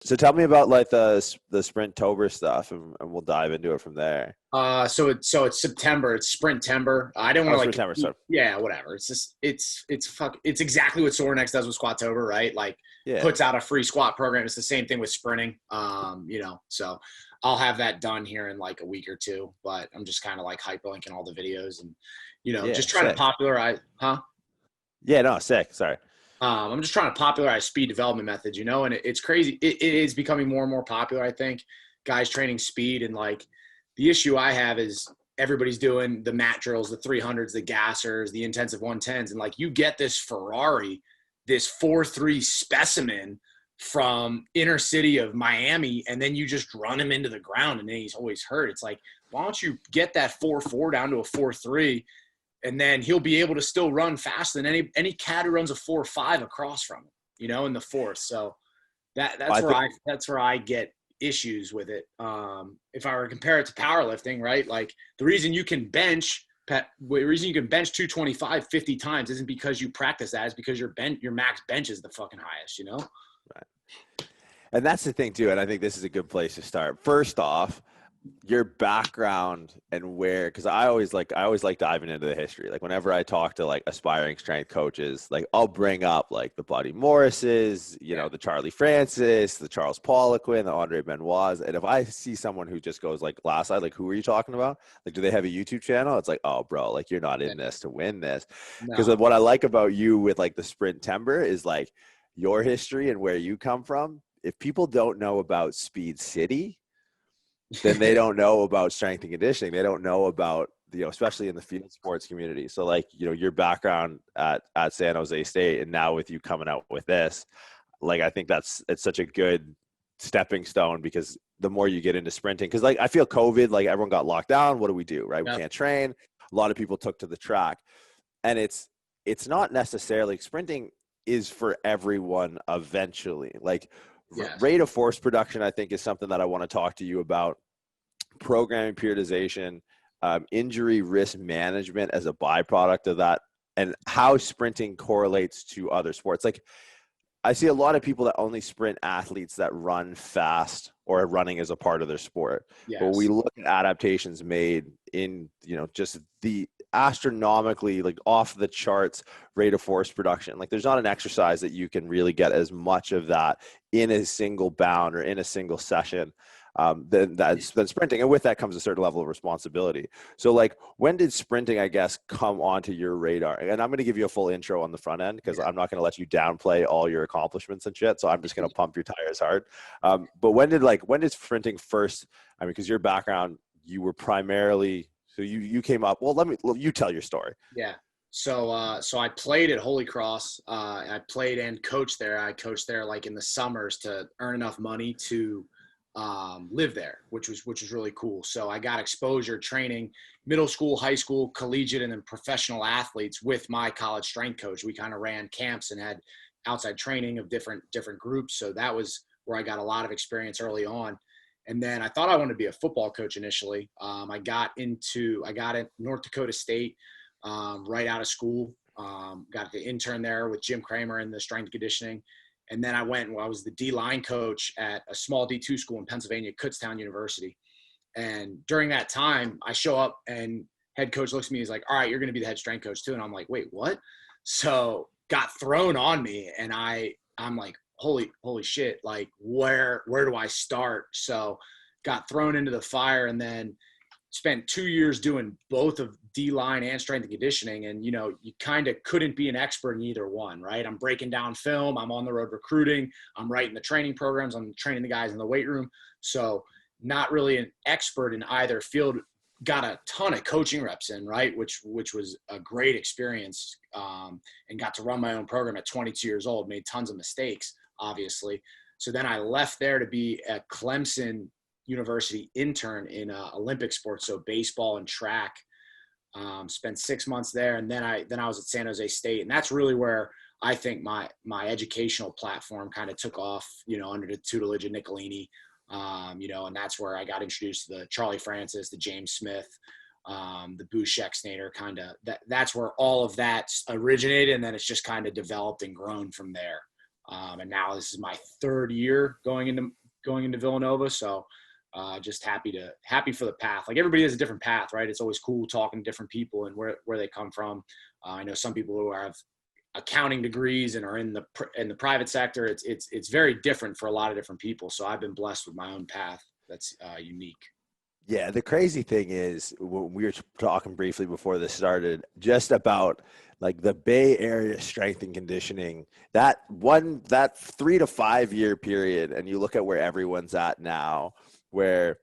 So tell me about like the SprinTember stuff, and we'll dive into it from there. So it's September. It's SprinTember. I didn't Oh, want to SprinTember, sorry. yeah, whatever. It's just it's exactly what Sorinex does with Squattober, right? Like Yeah. puts out a free squat program. It's the same thing with sprinting. So I'll have that done here in like a week or two. But I'm just kind of like hyperlinking all the videos and Yeah, just trying to sick. popularize. Yeah, no, sick. Sorry. I'm just trying to popularize speed development methods, and it's crazy. It is becoming more and more popular, I think, guys training speed. And like the issue I have is everybody's doing the mat drills, the 300s, the gassers, the intensive 110s. And like you get this Ferrari, this 4.3 specimen from inner city of Miami, and then you just run him into the ground and then he's always hurt. It's like, why don't you get that 4.4 down to a 4.3? And then he'll be able to still run faster than any cat who runs a 4.5 across from him, in the fourth. So that's where I get issues with it. If I were to compare it to powerlifting, right? Like the reason you can bench 225 50 times isn't because you practice that. It's because your max bench is the fucking highest, Right. And that's the thing too. And I think this is a good place to start. First off, your background and because I always like diving into the history. Like whenever I talk to like aspiring strength coaches, like I'll bring up like the Buddy Morrises, the Charlie Francis, the Charles Poliquin, the Andre Benoits. And if I see someone who just goes like last night, like who are you talking about? Like, do they have a YouTube channel? It's like, oh bro, like you're not in this to win this. Because what I like about you with like the SprinTember is like your history and where you come from. If people don't know about Speed City, then they don't know about strength and conditioning. They don't know about, especially in the field sports community. So like, your background at San Jose State, and now with you coming out with this, like, I think it's such a good stepping stone, because the more you get into sprinting, because like, I feel COVID, like everyone got locked down. What do we do? Right. We can't train. A lot of people took to the track, and it's not necessarily sprinting is for everyone eventually. Like, rate of force production, I think, is something that I want to talk to you about. Programming, periodization, injury risk management as a byproduct of that, and how sprinting correlates to other sports. Like, I see a lot of people that only sprint athletes that run fast or running as a part of their sport. Yes. But we look at adaptations made in, just the astronomically, like off the charts rate of force production. Like there's not an exercise that you can really get as much of that in a single bound or in a single session than sprinting. And with that comes a certain level of responsibility. So like, when did sprinting, I guess, come onto your radar? And I'm going to give you a full intro on the front end, because I'm not going to let you downplay all your accomplishments and shit. So I'm just going to pump your tires hard. But when did sprinting first, because your background, you were primarily, so you came up, you tell your story. Yeah. So I played at Holy Cross. I played and coached there. I coached there like in the summers to earn enough money to live there, which was really cool. So I got exposure training middle school, high school, collegiate, and then professional athletes with my college strength coach. We kind of ran camps and had outside training of different groups. So that was where I got a lot of experience early on. And then I thought I wanted to be a football coach initially. I got at North Dakota State right out of school. Got the intern there with Jim Kramer in the strength and conditioning. And then I was the D-line coach at a small D2 school in Pennsylvania, Kutztown University. And during that time, I show up and head coach looks at me. He's like, all right, you're going to be the head strength coach too. And I'm like, wait, what? So got thrown on me, and I'm like, holy shit, like where do I start? So got thrown into the fire, and then spent 2 years doing both of D-line and strength and conditioning. And, you kind of couldn't be an expert in either one, right? I'm breaking down film. I'm on the road recruiting. I'm writing the training programs. I'm training the guys in the weight room. So not really an expert in either field. Got a ton of coaching reps in, right? Which was a great experience, and got to run my own program at 22 years old, made tons of mistakes, obviously. So then I left there to be a Clemson University intern in Olympic sports, so baseball and track. Spent 6 months there, and then I was at San Jose State, and that's really where I think my educational platform kind of took off, under the tutelage of Nicolini, and that's where I got introduced to the Charlie Francis, the James Smith, the Boosh Exnator, kind of that's where all of that originated, and then it's just kind of developed and grown from there. And now this is my third year going into Villanova. So just happy for the path. Like everybody has a different path, right? It's always cool talking to different people and where they come from. I know some people who have accounting degrees and are in the private sector. It's very different for a lot of different people. So I've been blessed with my own path that's unique. Yeah, the crazy thing is, when we were talking briefly before this started, just about like the Bay Area strength and conditioning, that 3 to 5 year period, and you look at where everyone's at now, where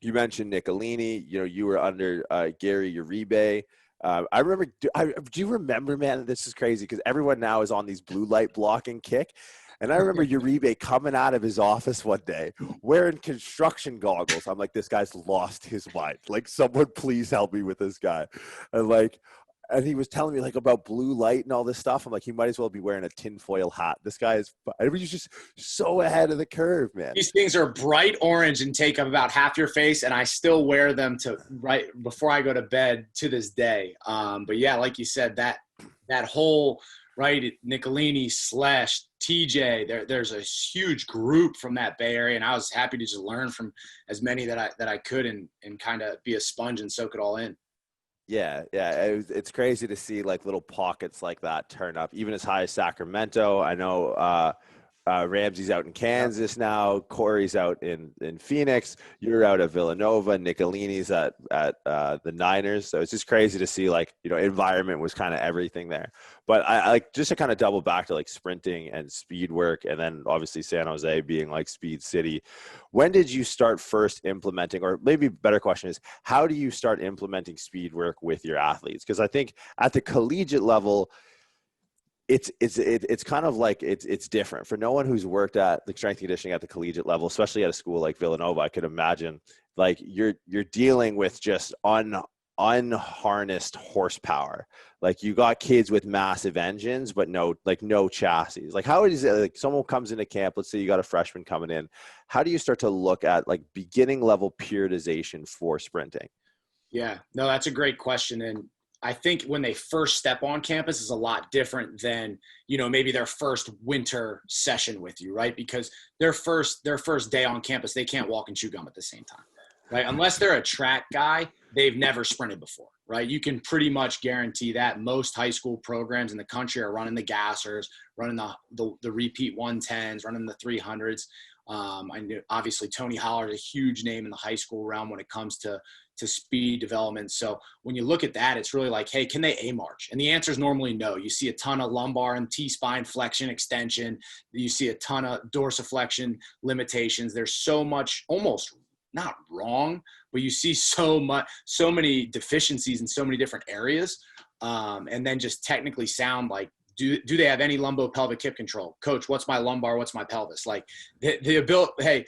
you mentioned Nicolini, you were under Gary Uribe. I remember, do you remember, man, this is crazy because everyone now is on these blue light blocking kick. And I remember Uribe coming out of his office one day wearing construction goggles. I'm like, this guy's lost his mind. Like, someone please help me with this guy. And he was telling me like about blue light and all this stuff. I'm like, he might as well be wearing a tinfoil hat. This guy he's just so ahead of the curve, man. These things are bright orange and take up about half your face, and I still wear them right before I go to bed to this day. But yeah, like you said, that whole right, Nicolini / TJ, there's a huge group from that Bay Area, and I was happy to just learn from as many that I could and kind of be a sponge and soak it all in. Yeah. It's crazy to see like little pockets like that turn up, even as high as Sacramento. I know Ramsey's out in Kansas now. Corey's out in Phoenix. You're out at Villanova. Nicolini's at the Niners. So it's just crazy to see like, environment was kind of everything there. But I like just to kind of double back to like sprinting and speed work, and then obviously San Jose being like speed city. When did you start first implementing, or maybe a better question is, how do you start implementing speed work with your athletes? Because I think at the collegiate level, it's kind of like it's different for no one who's worked at the strength and conditioning at the collegiate level, especially at a school like Villanova. I could imagine like you're dealing with just unharnessed horsepower. Like you got kids with massive engines, but no chassis. Like how is it, like someone comes into camp, let's say you got a freshman coming in, how do you start to look at like beginning level periodization for sprinting? Yeah, no, that's a great question. And I think when they first step on campus is a lot different than, maybe their first winter session with you, right? Because their first day on campus, they can't walk and chew gum at the same time, right? Unless they're a track guy, they've never sprinted before, right? You can pretty much guarantee that most high school programs in the country are running the gassers, running the repeat 110s, running the 300s. I knew obviously Tony Holler is a huge name in the high school realm when it comes to speed development. So when you look at that, it's really like, hey, can they A-march? And the answer is normally no. You see a ton of lumbar and T-spine flexion extension. You see a ton of dorsiflexion limitations. There's so much, almost not wrong, but you see so many deficiencies in so many different areas. And then just technically sound like, do they have any lumbo-pelvic hip control? Coach, what's my lumbar? What's my pelvis? Like the ability, hey,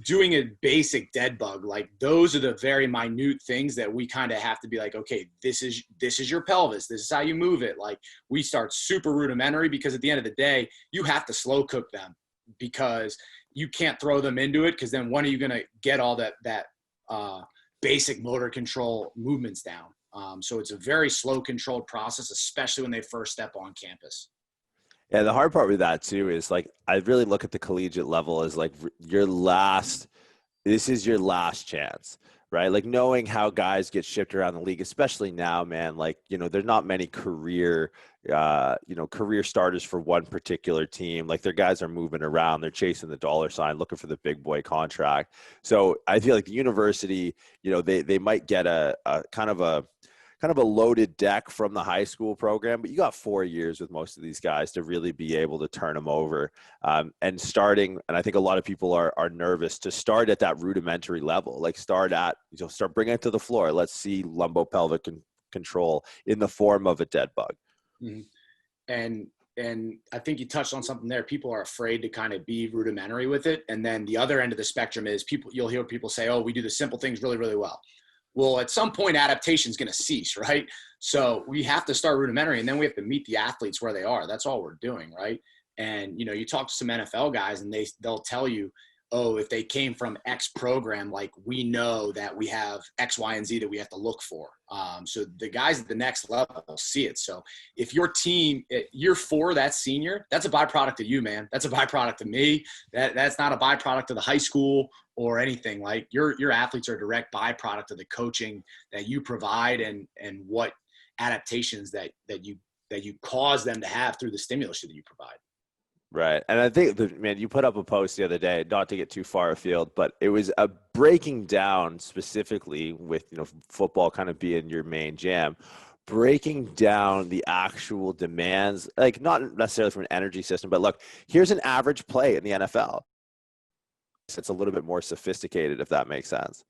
doing a basic dead bug, like those are the very minute things that we kind of have to be like, okay, this is your pelvis. This is how you move it. Like we start super rudimentary because at the end of the day, you have to slow cook them because you can't throw them into it. Because then when are you going to get all that basic motor control movements down? So it's a very slow controlled process, especially when they first step on campus. Yeah, the hard part with that too is like I really look at the collegiate level as like this is your last chance, right? Like knowing how guys get shipped around the league, especially now, man, like, there's not many career starters for one particular team. Like their guys are moving around, they're chasing the dollar sign, looking for the big boy contract. So I feel like the university, they might get a kind of a loaded deck from the high school program, but you got 4 years with most of these guys to really be able to turn them over. And I think a lot of people are nervous to start at that rudimentary level, like start bringing it to the floor. Let's see lumbopelvic control in the form of a dead bug. Mm-hmm. And I think you touched on something there. People are afraid to kind of be rudimentary with it. And then the other end of the spectrum is you'll hear people say, oh, we do the simple things really, really well. Well, at some point, adaptation is going to cease, right? So we have to start rudimentary, and then we have to meet the athletes where they are. That's all we're doing, right? And, you talk to some NFL guys, and they'll tell you, oh, if they came from X program, like we know that we have X, Y, and Z that we have to look for. So the guys at the next level see it. So if your team, year 4, that's senior, that's a byproduct of you, man. That's a byproduct of me. That's not a byproduct of the high school or anything. Like your athletes are a direct byproduct of the coaching that you provide and what adaptations that you cause them to have through the stimulus that you provide. Right. And I think, man, you put up a post the other day, not to get too far afield, but it was a breaking down specifically with, football kind of being your main jam, breaking down the actual demands, like not necessarily from an energy system, but look, here's an average play in the NFL. It's a little bit more sophisticated, if that makes sense.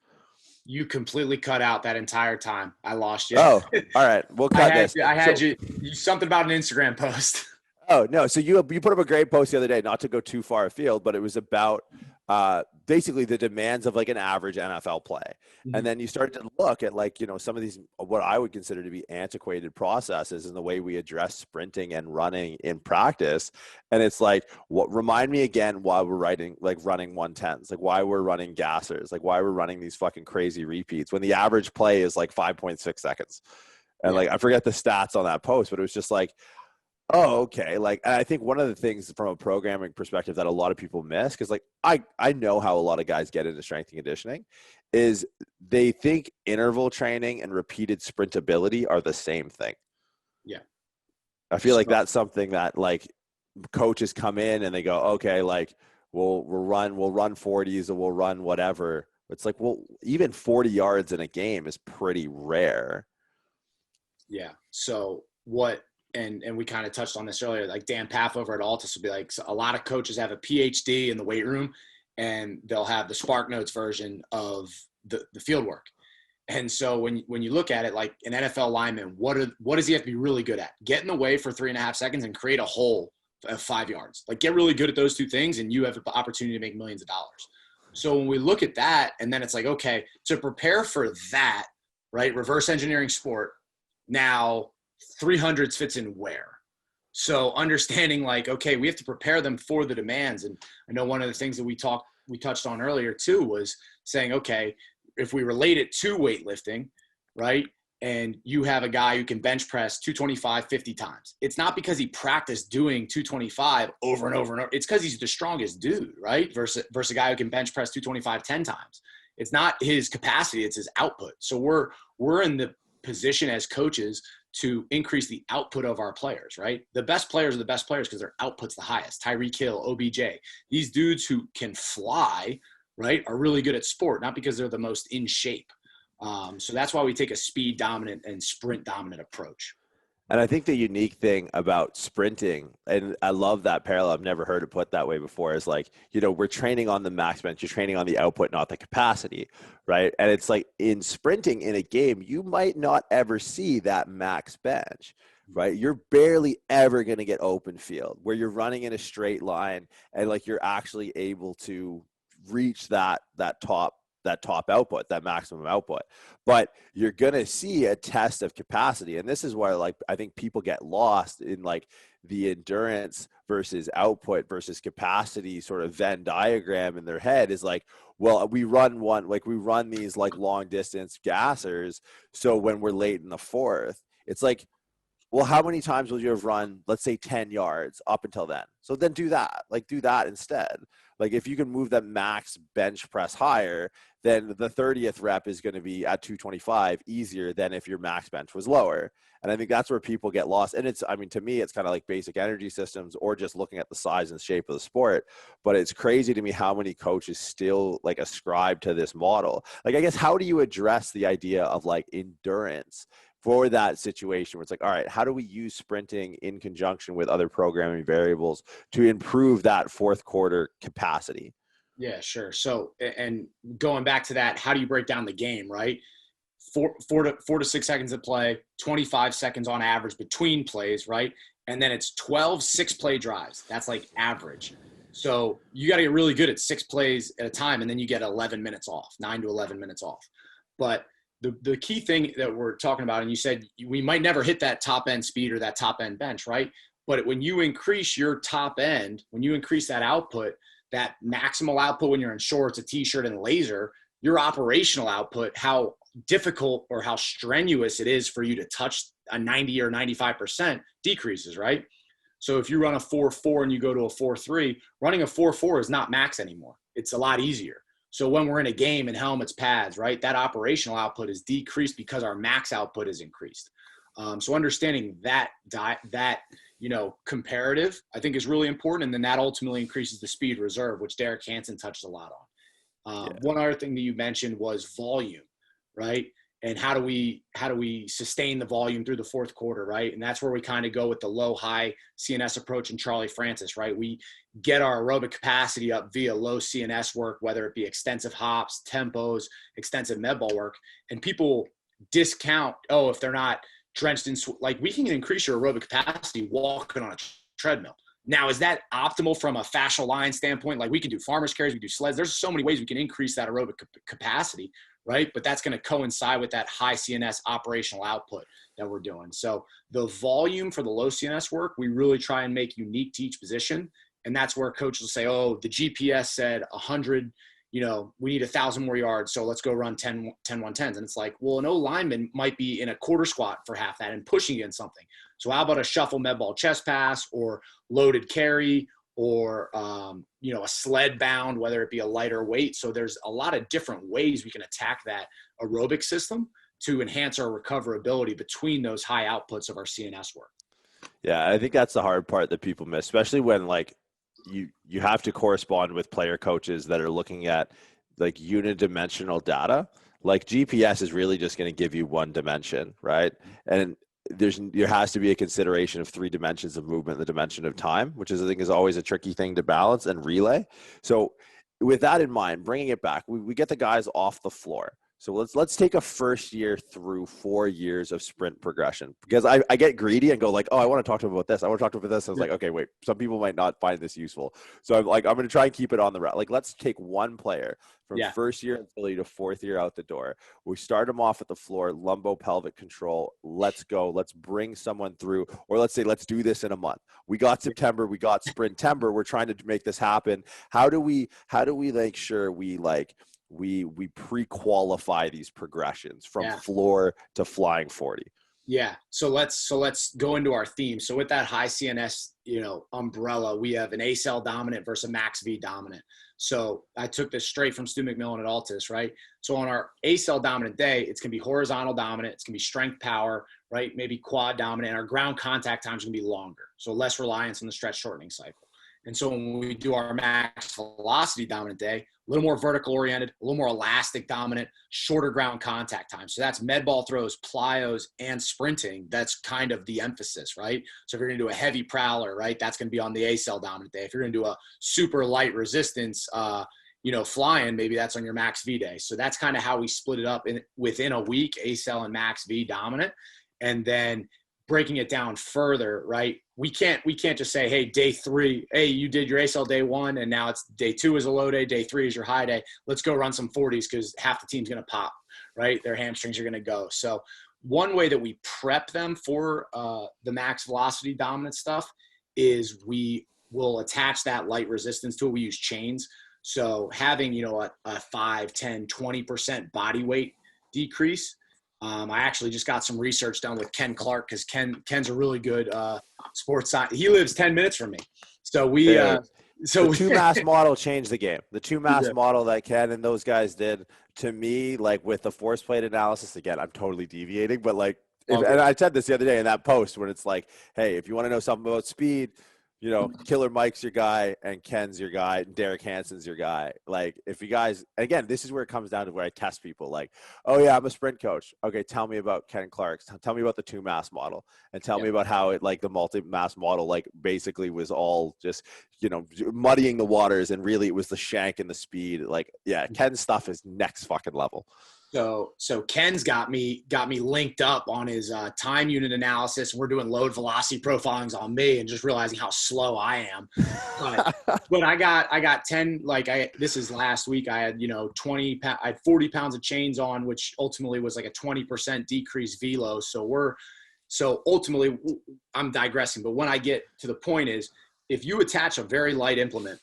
You completely cut out that entire time. I lost you. Oh, all right. We'll cut this. I had you something about an Instagram post. Oh, no. So you put up a great post the other day, not to go too far afield, but it was about basically the demands of like an average NFL play. Mm-hmm. And then you started to look at like, some of these, what I would consider to be antiquated processes in the way we address sprinting and running in practice. And it's like, remind me again why we're running 110s, like why we're running gassers, like why we're running these fucking crazy repeats when the average play is like 5.6 seconds. And like, I forget the stats on that post, but it was just like, oh, okay. Like, I think one of the things from a programming perspective that a lot of people miss, because like I know how a lot of guys get into strength and conditioning, is they think interval training and repeated sprintability are the same thing. Yeah. I feel like that's something that like coaches come in and they go, okay, like we'll run 40s or we'll run whatever. It's like, well, even 40 yards in a game is pretty rare. Yeah. So what? And we kind of touched on this earlier, like Dan Paff over at Altus will be like, so a lot of coaches have a PhD in the weight room and they'll have the Spark Notes version of the field work. And so when you look at it, like an NFL lineman, what does he have to be really good at? Get in the way for 3.5 seconds and create a hole of 5 yards. Like get really good at those two things and you have the opportunity to make millions of dollars. So when we look at that and then it's like, okay, to prepare for that, right? Reverse engineering sport. Now 300s fits in where? So understanding like, okay, we have to prepare them for the demands. And I know one of the things that we touched on earlier too was saying, okay, if we relate it to weightlifting, right? And you have a guy who can bench press 225 50 times. It's not because he practiced doing 225 over and over and over. It's because he's the strongest dude, right? Versus a guy who can bench press 225 10 times. It's not his capacity, it's his output. So we're in the position as coaches to increase the output of our players, right? The best players are the best players because their output's the highest. Tyreek Hill, OBJ, these dudes who can fly, right, are really good at sport, not because they're the most in shape. So that's why we take a speed dominant and sprint dominant approach. And I think the unique thing about sprinting, and I love that parallel, I've never heard it put that way before, is like, we're training on the max bench, you're training on the output, not the capacity, right? And it's like in sprinting in a game, you might not ever see that max bench, right? You're barely ever going to get open field where you're running in a straight line and like you're actually able to reach that top output, that maximum output. But you're going to see a test of capacity. And this is where like, I think people get lost in like the endurance versus output versus capacity sort of Venn diagram in their head is like, well, we run these like long distance gassers. So when we're late in the fourth, it's like, well, how many times will you have run, let's say 10 yards up until then? So then do that instead. Like if you can move that max bench press higher, then the 30th rep is going to be at 225 easier than if your max bench was lower. And I think that's where people get lost. And to me, it's kind of like basic energy systems or just looking at the size and shape of the sport. But it's crazy to me how many coaches still like ascribe to this model. Like, I guess, how do you address the idea of like endurance for that situation where it's like, all right, how do we use sprinting in conjunction with other programming variables to improve that fourth quarter capacity? Yeah, sure. So, and going back to that, how do you break down the game, right? 4 to 6 seconds of play, 25 seconds on average between plays, right? And then it's 12 6-play drives. That's like average. So you got to get really good at 6 plays at a time, and then you get 11 minutes off, 9 to 11 minutes off. But the key thing that we're talking about, and you said we might never hit that top end speed or that top end bench, right? But when you increase your top end, when you increase that output, that maximal output when you're in shorts, a t-shirt, and laser, your operational output, how difficult or how strenuous it is for you to touch a 90 or 95% decreases, right? So if you run a 4.4 and you go to a 4.3, running a 4.4 is not max anymore. It's a lot easier. So when we're in a game in helmets, pads, right, that operational output is decreased because our max output is increased. So understanding that comparative, I think, is really important. And then that ultimately increases the speed reserve, which Derek Hansen touched a lot on. One other thing that you mentioned was volume, right? And how do we sustain the volume through the fourth quarter, right? And that's where we kind of go with the low-high CNS approach in Charlie Francis, right? We get our aerobic capacity up via low CNS work, whether it be extensive hops, tempos, extensive med ball work. And people discount, if they're not drenched in, like, we can increase your aerobic capacity walking on a treadmill. Now, is that optimal from a fascial line standpoint? Like, we can do farmer's carries, we can do sleds. There's so many ways we can increase that aerobic capacity, right? But that's going to coincide with that high CNS operational output that we're doing. So the volume for the low CNS work, we really try and make unique to each position. And that's where coaches will say, the GPS said 100, we need 1,000 more yards. So let's go run 10 110s. And it's like, well, an O lineman might be in a quarter squat for half that and pushing against something. So how about a shuffle med ball chest pass or loaded carry or, a sled bound, whether it be a lighter weight. So there's a lot of different ways we can attack that aerobic system to enhance our recoverability between those high outputs of our CNS work. Yeah, I think that's the hard part that people miss, especially when you have to correspond with player coaches that are looking at like unidimensional data. Like GPS is really just going to give you one dimension, right? And there has to be a consideration of 3 dimensions of movement, the dimension of time, which I think is always a tricky thing to balance and relay. So with that in mind, bringing it back, we get the guys off the floor. So let's take a first year through 4 years of sprint progression, because I get greedy and go like, I want to talk to him about this. I want to talk to him about this. I was like, okay, wait, some people might not find this useful. So I'm going to try and keep it on the route. Like, let's take one player from first year in Philly to 4th year out the door. We start them off at the floor, lumbo-pelvic control. Let's go. Let's bring someone through, or let's say, let's do this in a month. We got September. We got SprinTember. We're trying to make this happen. How do we make sure we pre-qualify these progressions from floor to flying 40? Yeah. So let's go into our theme. So with that high CNS, umbrella, we have an A-cell dominant versus a max V dominant. So I took this straight from Stu McMillan at Altus, right? So on our A-cell dominant day, it's going to be horizontal dominant. It's going to be strength power, right? Maybe quad dominant. And our ground contact time is going to be longer. So less reliance on the stretch shortening cycle. And so when we do our max velocity dominant day, a little more vertical oriented, a little more elastic dominant, shorter ground contact time. So that's med ball throws, plyos, and sprinting. That's kind of the emphasis, right? So if you're going to do a heavy prowler, right, that's going to be on the A-cell dominant day. If you're going to do a super light resistance, flying, maybe that's on your max V day. So that's kind of how we split it up within a week, A-cell and max V dominant. And then breaking it down further, right? We can't just say, hey, day 3, hey, you did your ACL day 1, and now it's day 2 is a low day, day 3 is your high day. Let's go run some 40s because half the team's going to pop, right? Their hamstrings are going to go. So one way that we prep them for the max velocity dominant stuff is we will attach that light resistance to it. We use chains. So having, a 5, 10, 20% body weight decrease. I actually just got some research done with Ken Clark because Ken's a really good sports science. He lives 10 minutes from me. So the 2-mass model changed the game. The 2-mass model that Ken and those guys did, to me, like with the force plate analysis, again, I'm totally deviating, but and I said this the other day in that post when it's like, hey, if you want to know something about speed, Killer Mike's your guy and Ken's your guy and Derek Hansen's your guy. Like, if you guys, again, this is where it comes down to where I test people. Like, oh yeah, I'm a sprint coach. Okay, tell me about Ken Clark's. Tell me about the 2-mass model, and tell me about how it, like, the multi-mass model, like, basically was all just, muddying the waters, and really it was the shank and the speed. Like, yeah, Ken's stuff is next fucking level. So Ken's got me linked up on his time unit analysis. We're doing load velocity profilings on me and just realizing how slow I am. But I got 10, this is last week. I had, 20, I had 40 pounds of chains on, which ultimately was like a 20% decrease velo. So ultimately I'm digressing, but when I get to the point is, if you attach a very light implement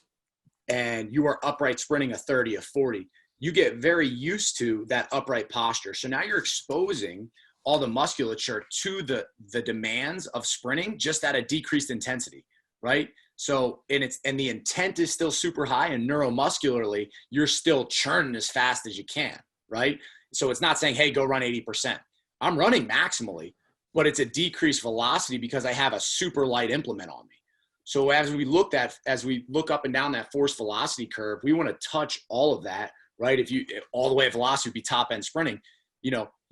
and you are upright sprinting a 30, a 40, you get very used to that upright posture. So now you're exposing all the musculature to the demands of sprinting just at a decreased intensity, right? So, and the intent is still super high, and neuromuscularly, you're still churning as fast as you can, right? So it's not saying, hey, go run 80%. I'm running maximally, but it's a decreased velocity because I have a super light implement on me. So as we look up and down that force velocity curve, we want to touch all of that, right? If all the way at velocity would be top end sprinting,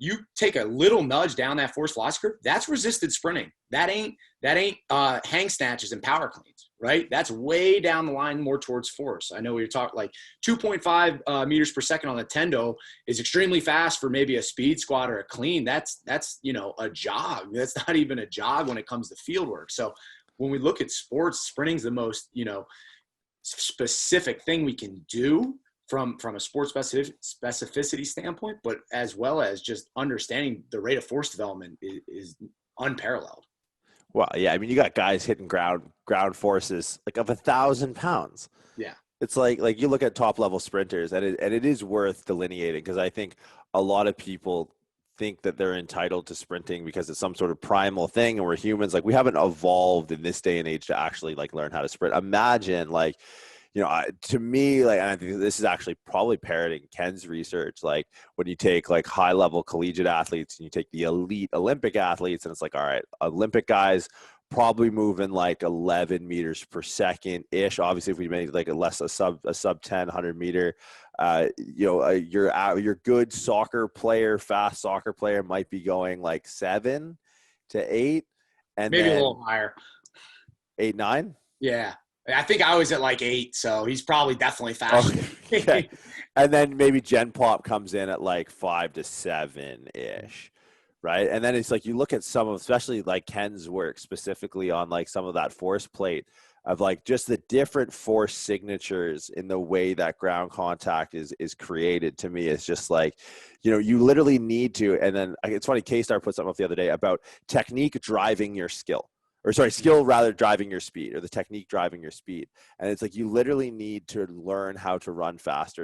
you take a little nudge down that force velocity curve, that's resisted sprinting. That ain't hang snatches and power cleans, right? That's way down the line, more towards force. I know we were talking like 2.5 meters per second on the tendo is extremely fast for maybe a speed squat or a clean. That's a jog. That's not even a jog when it comes to field work. So when we look at sports, sprinting's the most, specific thing we can do from a sports specificity standpoint, but as well as just understanding the rate of force development is unparalleled. Well, yeah, I mean, you got guys hitting ground forces like of 1,000 pounds. Yeah, it's like you look at top level sprinters, and it is worth delineating, because I think a lot of people think that they're entitled to sprinting because it's some sort of primal thing, and we're humans. Like, we haven't evolved in this day and age to actually like learn how to sprint. Imagine like, to me, like, and I think this is actually probably parroting Ken's research, like when you take like high level collegiate athletes and you take the elite Olympic athletes, and it's like, all right, Olympic guys probably moving like 11 meters per second ish. Obviously, if we made like a sub 10 100 meter, your good soccer player, fast soccer player might be going like 7 to 8, and maybe then a little higher, 8, 9. Yeah. I think I was at like 8, so he's probably definitely faster. Okay. And then maybe Gen Pop comes in at like 5 to 7 ish, right? And then it's like you look at some of, especially like Ken's work specifically on like some of that force plate of like just the different force signatures in the way that ground contact is created. To me, it's just like, you literally need to. And then it's funny, K-Star put something up the other day about technique driving your skill. Or sorry, skill rather driving your speed, or the technique driving your speed. And it's like you literally need to learn how to run faster,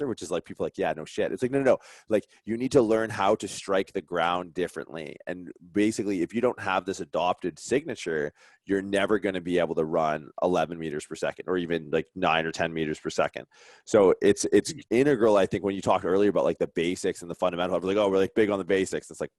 which is like people like, yeah, no shit. It's like, no. Like, you need to learn how to strike the ground differently. And basically, if you don't have this adopted signature, you're never going to be able to run 11 meters per second, or even like 9 or 10 meters per second. So it's integral, I think, when you talked earlier about like the basics and the fundamental. Like, oh, we're like big on the basics. It's like,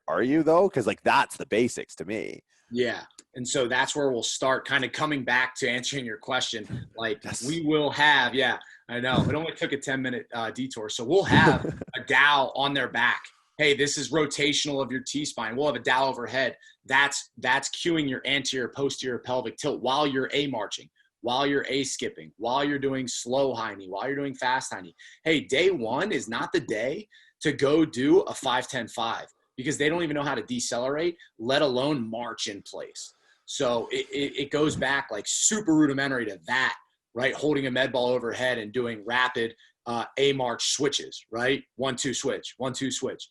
are you though? Because like that's the basics to me. Yeah. And so that's where we'll start kind of coming back to answering your question. Like, yes. We will have, yeah, I know it only took a 10-minute detour. So we'll have a dowel on their back. Hey, this is rotational of your T-spine. We'll have a dowel overhead. That's cueing your anterior, posterior pelvic tilt while you're A-marching, while you're A-skipping, while you're doing slow high knee, while you're doing fast high knee. Hey, day one is not the day to go do a 5-10-5. Because they don't even know how to decelerate, let alone march in place. So it goes back like super rudimentary to that, right? Holding a med ball overhead and doing rapid A-march switches, right? 1-2 switch, 1-2 switch,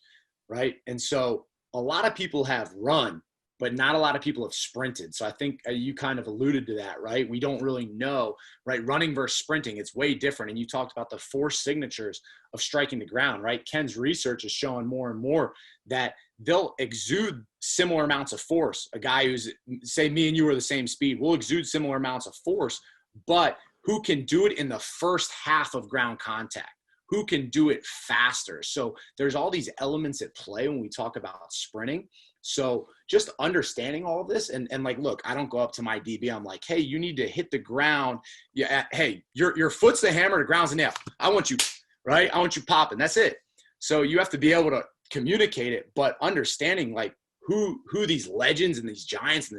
right? And so a lot of people have run, but not a lot of people have sprinted. So I think you kind of alluded to that, right? We don't really know, right? Running versus sprinting, it's way different. And you talked about the force signatures of striking the ground, right? Ken's research is showing more and more that they'll exude similar amounts of force. A guy who's, say me and you are the same speed, will exude similar amounts of force, but who can do it in the first half of ground contact? Who can do it faster? So there's all these elements at play when we talk about sprinting. So just understanding all of this and like, look, I don't go up to my DB. I'm like, hey, you need to hit the ground. Yeah. Hey, your foot's the hammer, the ground's the nail. I want you, right? I want you popping. That's it. So you have to be able to communicate it, but understanding like who these legends and these giants in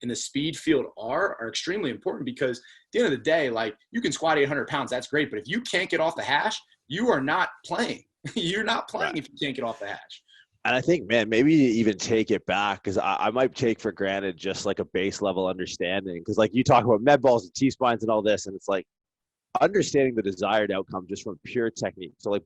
the speed field are extremely important, because at the end of the day, like, you can squat 800 pounds. That's great. But if you can't get off the hash, you are not playing. You're not playing if you can't get off the hash. And I think, man, maybe even take it back, because I might take for granted just like a base level understanding. Because like you talk about med balls and T-spines and all this, and it's like understanding the desired outcome just from pure technique. So like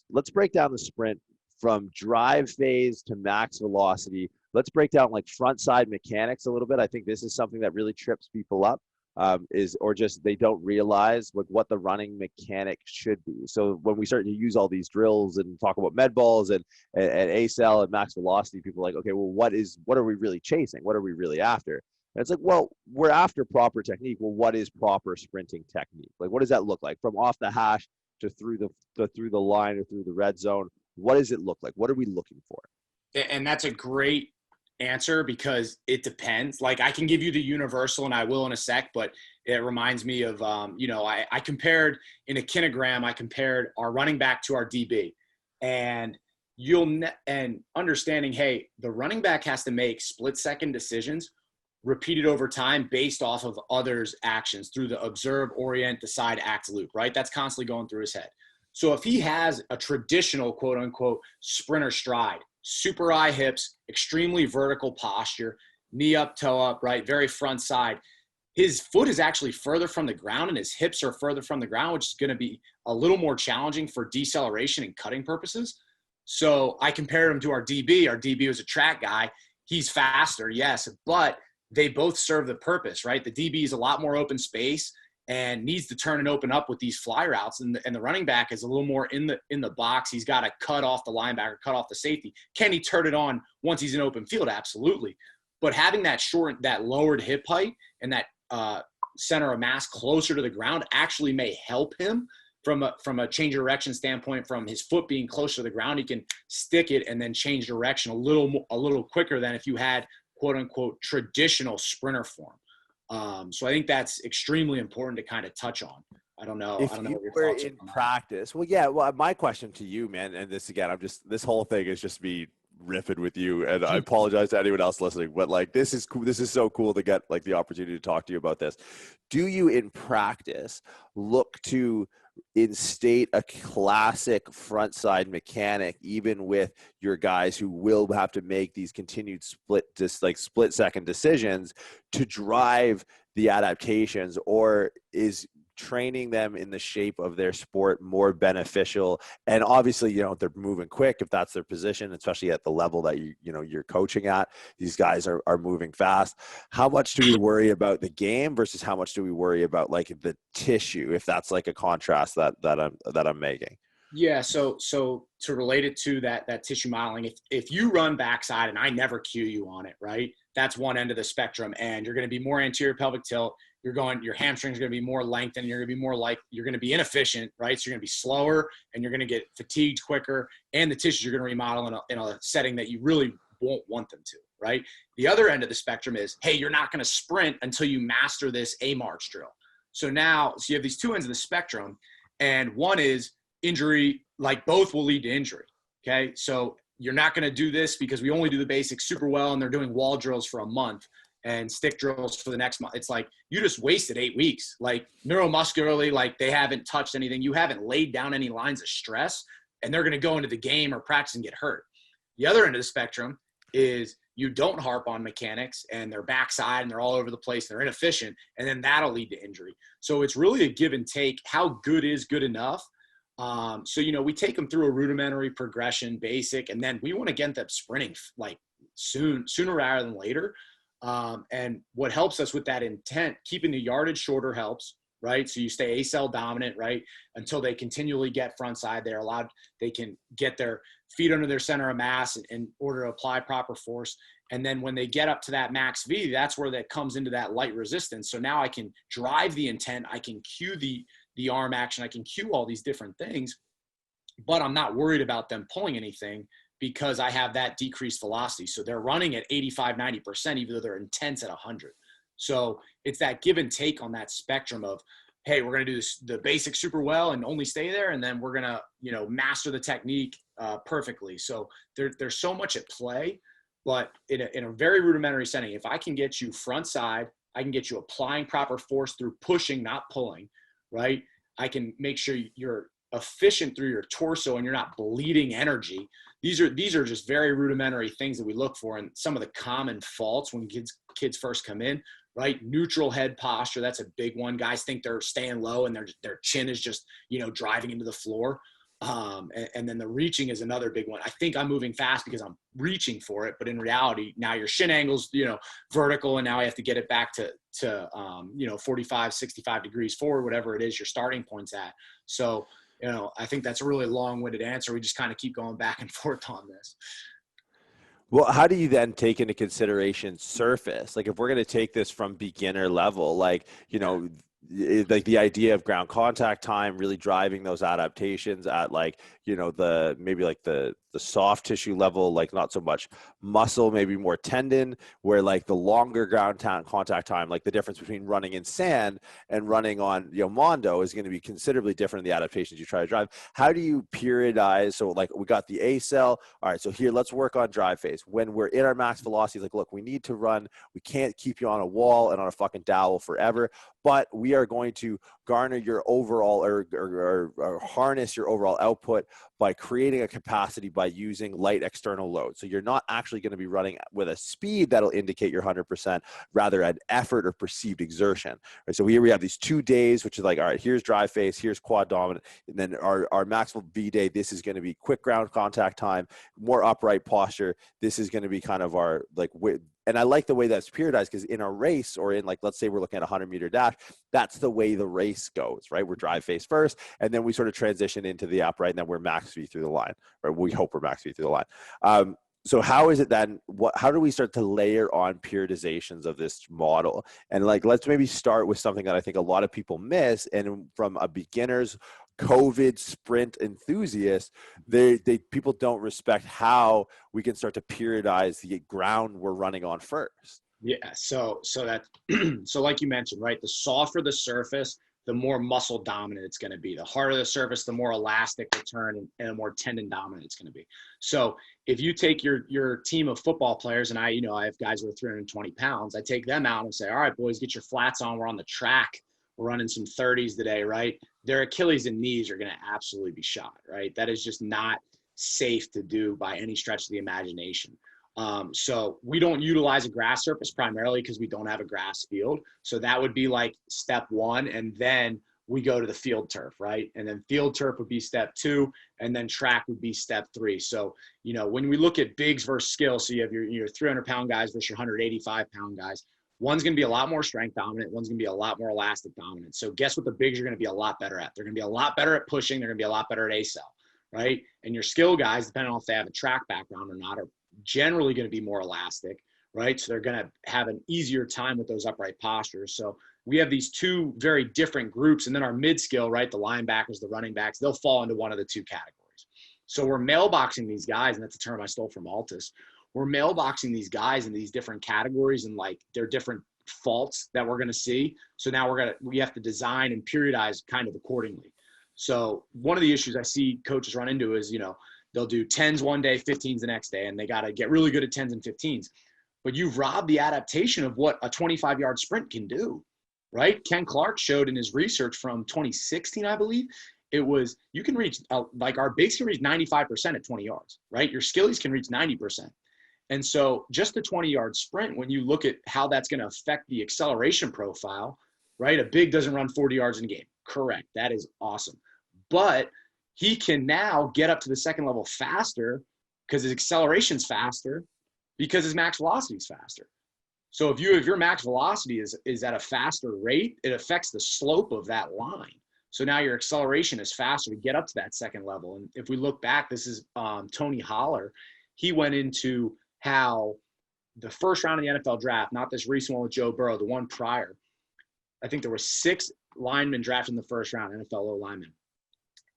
let's break down the sprint from drive phase to max velocity. Let's break down like front side mechanics a little bit. I think this is something that really trips people up. or just they don't realize what the running mechanic should be. So when we start to use all these drills and talk about med balls and ACEL and max velocity, people are like, okay, well, what are we really chasing? What are we really after? And it's like, well, we're after proper technique. Well, what is proper sprinting technique? Like, what does that look like from off the hash to through the line or through the red zone? What does it look like? What are we looking for? And that's a great answer, because it depends. Like, I can give you the universal, and I will in a sec, but it reminds me of, I compared in a kilogram, I compared our running back to our DB, and and understanding, hey, the running back has to make split-second decisions repeated over time based off of others' actions through the observe, orient, decide, act loop, right? That's constantly going through his head. So if he has a traditional, quote unquote, sprinter stride, super high hips, extremely vertical posture, knee up, toe up, right? Very front side. His foot is actually further from the ground and his hips are further from the ground, which is going to be a little more challenging for deceleration and cutting purposes. So I compared him to our DB. Our DB was a track guy. He's faster, yes, but they both serve the purpose, right? The DB is a lot more open space and needs to turn and open up with these fly routes. And the running back is a little more in the box. He's got to cut off the linebacker, cut off the safety. Can he turn it on once he's in open field? Absolutely. But having that lowered hip height and that center of mass closer to the ground actually may help him from a change of direction standpoint. From his foot being closer to the ground, he can stick it and then change direction a little quicker than if you had quote unquote traditional sprinter form. So I think that's extremely important to kind of touch on. I don't know. If I don't know you what your were thoughts in are on that. practice, well, yeah. Well, my question to you, man, and this again, this whole thing is just me riffing with you, and I apologize to anyone else listening, but like this is cool. This is so cool to get like the opportunity to talk to you about this. Do you in practice look to instate a classic front side mechanic even with your guys who will have to make these continued split second decisions to drive the adaptations, or is training them in the shape of their sport more beneficial? And obviously, they're moving quick if that's their position, especially at the level that you're coaching at. These guys are moving fast. How much do we worry about the game versus how much do we worry about like the tissue, if that's like a contrast that I'm making? Yeah. So to relate it to that tissue modeling, if you run backside and I never cue you on it, right? That's one end of the spectrum, and you're going to be more anterior pelvic tilt. Your hamstrings are going to be more lengthened. You're going to be inefficient, right? So you're going to be slower and you're going to get fatigued quicker, and the tissues you're going to remodel in a setting that you really won't want them to, right? The other end of the spectrum is, hey, you're not going to sprint until you master this A-march drill. So you have these two ends of the spectrum, and one is injury, like both will lead to injury. Okay. So you're not going to do this because we only do the basics super well and they're doing wall drills for a month and stick drills for the next month. It's like, you just wasted 8 weeks. Like neuromuscularly, like they haven't touched anything. You haven't laid down any lines of stress, and they're going to go into the game or practice and get hurt. The other end of the spectrum is you don't harp on mechanics and they're backside and they're all over the place. They're inefficient, and then that'll lead to injury. So it's really a give and take. How good is good enough? So we take them through a rudimentary progression, basic, and then we want to get them sprinting like sooner rather than later. And what helps us with that intent, keeping the yardage shorter helps, right? So you stay ACEL dominant, right? Until they continually get front side. They can get their feet under their center of mass in order to apply proper force. And then when they get up to that max V, that's where that comes into that light resistance. So now I can drive the intent. I can cue the arm action. I can cue all these different things, but I'm not worried about them pulling anything because I have that decreased velocity. So they're running at 85, 90%, even though they're intense at 100. So it's that give and take on that spectrum of, hey, we're going to do the basics super well and only stay there. And then we're going to, master the technique perfectly. So there's so much at play, but in a very rudimentary setting, if I can get you front side, I can get you applying proper force through pushing, not pulling, right? I can make sure you're efficient through your torso and you're not bleeding energy. These are just very rudimentary things that we look for, and some of the common faults when kids first come in, right? Neutral head posture, that's a big one. Guys think they're staying low and their chin is just, driving into the floor. And then the reaching is another big one. I think I'm moving fast because I'm reaching for it, but in reality, now your shin angle's, vertical, and now I have to get it back to 45, 65 degrees forward, whatever it is your starting point's at. So, I think that's a really long-winded answer. We just kind of keep going back and forth on this. Well, how do you then take into consideration surface? Like if we're going to take this from beginner level, like, like the idea of ground contact time, really driving those adaptations at like, maybe like the soft tissue level, like not so much muscle, maybe more tendon, where like the longer ground contact time, like the difference between running in sand and running on, Mondo is going to be considerably different in the adaptations you try to drive. How do you periodize? So like we got the A cell. All right, so here, let's work on drive phase. When we're in our max velocity, like, look, we need to run. We can't keep you on a wall and on a fucking dowel forever, but we are going to garner your overall or harness your overall output by creating a capacity by using light external load. So you're not actually going to be running with a speed that'll indicate your 100%, rather an effort or perceived exertion. Right? So here we have these 2 days, which is like, all right, here's drive phase, here's quad dominant, and then our maximal V day, this is going to be quick ground contact time, more upright posture. This is going to be kind of our like and I like the way that's periodized, because in a race, or in like, let's say we're looking at a 100-meter dash, that's the way the race goes, right? We're drive face first, and then we sort of transition into the upright, and then we're max V through the line, or we hope we're max V through the line. So how is it then, how do we start to layer on periodizations of this model? And like, let's maybe start with something that I think a lot of people miss, and from a beginner's COVID sprint enthusiast, people don't respect how we can start to periodize the ground we're running on first. Yeah. So that, so like you mentioned, right, the softer the surface, the more muscle dominant it's going to be. The harder the surface, the more elastic return and the more tendon dominant it's going to be. So if you take your team of football players, and I have guys who are 320 pounds, I take them out and say, all right, boys, get your flats on. We're on the track. We're running some 30s today, right? Their Achilles and knees are going to absolutely be shot, right? That is just not safe to do by any stretch of the imagination. So we don't utilize a grass surface primarily because we don't have a grass field. So that would be like step one. And then we go to the field turf, right? And then field turf would be step 2. And then track would be step 3. So, when we look at bigs versus skill, so you have your 300-pound guys versus your 185-pound guys, one's going to be a lot more strength dominant. One's going to be a lot more elastic dominant. So guess what the bigs are going to be a lot better at? They're going to be a lot better at pushing. They're going to be a lot better at ACell, right? And your skill guys, depending on if they have a track background or not, are generally going to be more elastic, right? So they're going to have an easier time with those upright postures. So we have these 2 very different groups. And then our mid skill, right? The linebackers, the running backs, they'll fall into one of the 2 categories. So we're mailboxing these guys, and that's a term I stole from Altus. We're mailboxing these guys in these different categories, and like they're different faults that we're going to see. So now we have to design and periodize kind of accordingly. So one of the issues I see coaches run into is, they'll do 10s one day, 15s the next day, and they got to get really good at 10s and 15s. But you've robbed the adaptation of what a 25-yard sprint can do, right? Ken Clark showed in his research from 2016, I believe, it was you can reach, like our bigs can reach 95% at 20 yards, right? Your skillies can reach 90%. And so just the 20-yard sprint, when you look at how that's going to affect the acceleration profile, right? A big doesn't run 40 yards in a game. Correct. That is awesome. But he can now get up to the second level faster because his acceleration's faster because his max velocity is faster. So if your max velocity is at a faster rate, it affects the slope of that line. So now your acceleration is faster to get up to that second level. And if we look back, this is Tony Holler. He went into how the first round of the NFL draft, not this recent one with Joe Burrow, the one prior, I think there were 6 linemen drafted in the first round, NFL O linemen,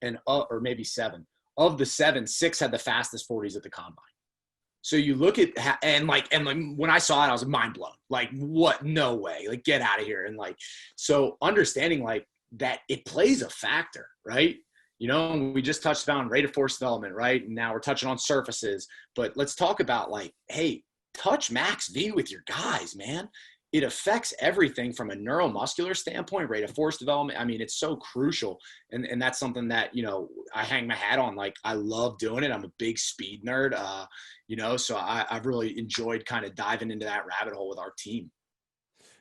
and or maybe 7. Of the 7, 6 had the fastest 40s at the combine. So you look at and when I saw it, I was mind blown. Like, what? No way! Like, get out of here! And like, so understanding like that, it plays a factor, right? We just touched on rate of force development, right? And now we're touching on surfaces, but let's talk about like, hey, touch max V with your guys, man. It affects everything from a neuromuscular standpoint, rate of force development. I mean, it's so crucial. And that's something that, I hang my hat on. Like, I love doing it. I'm a big speed nerd, so I've really enjoyed kind of diving into that rabbit hole with our team.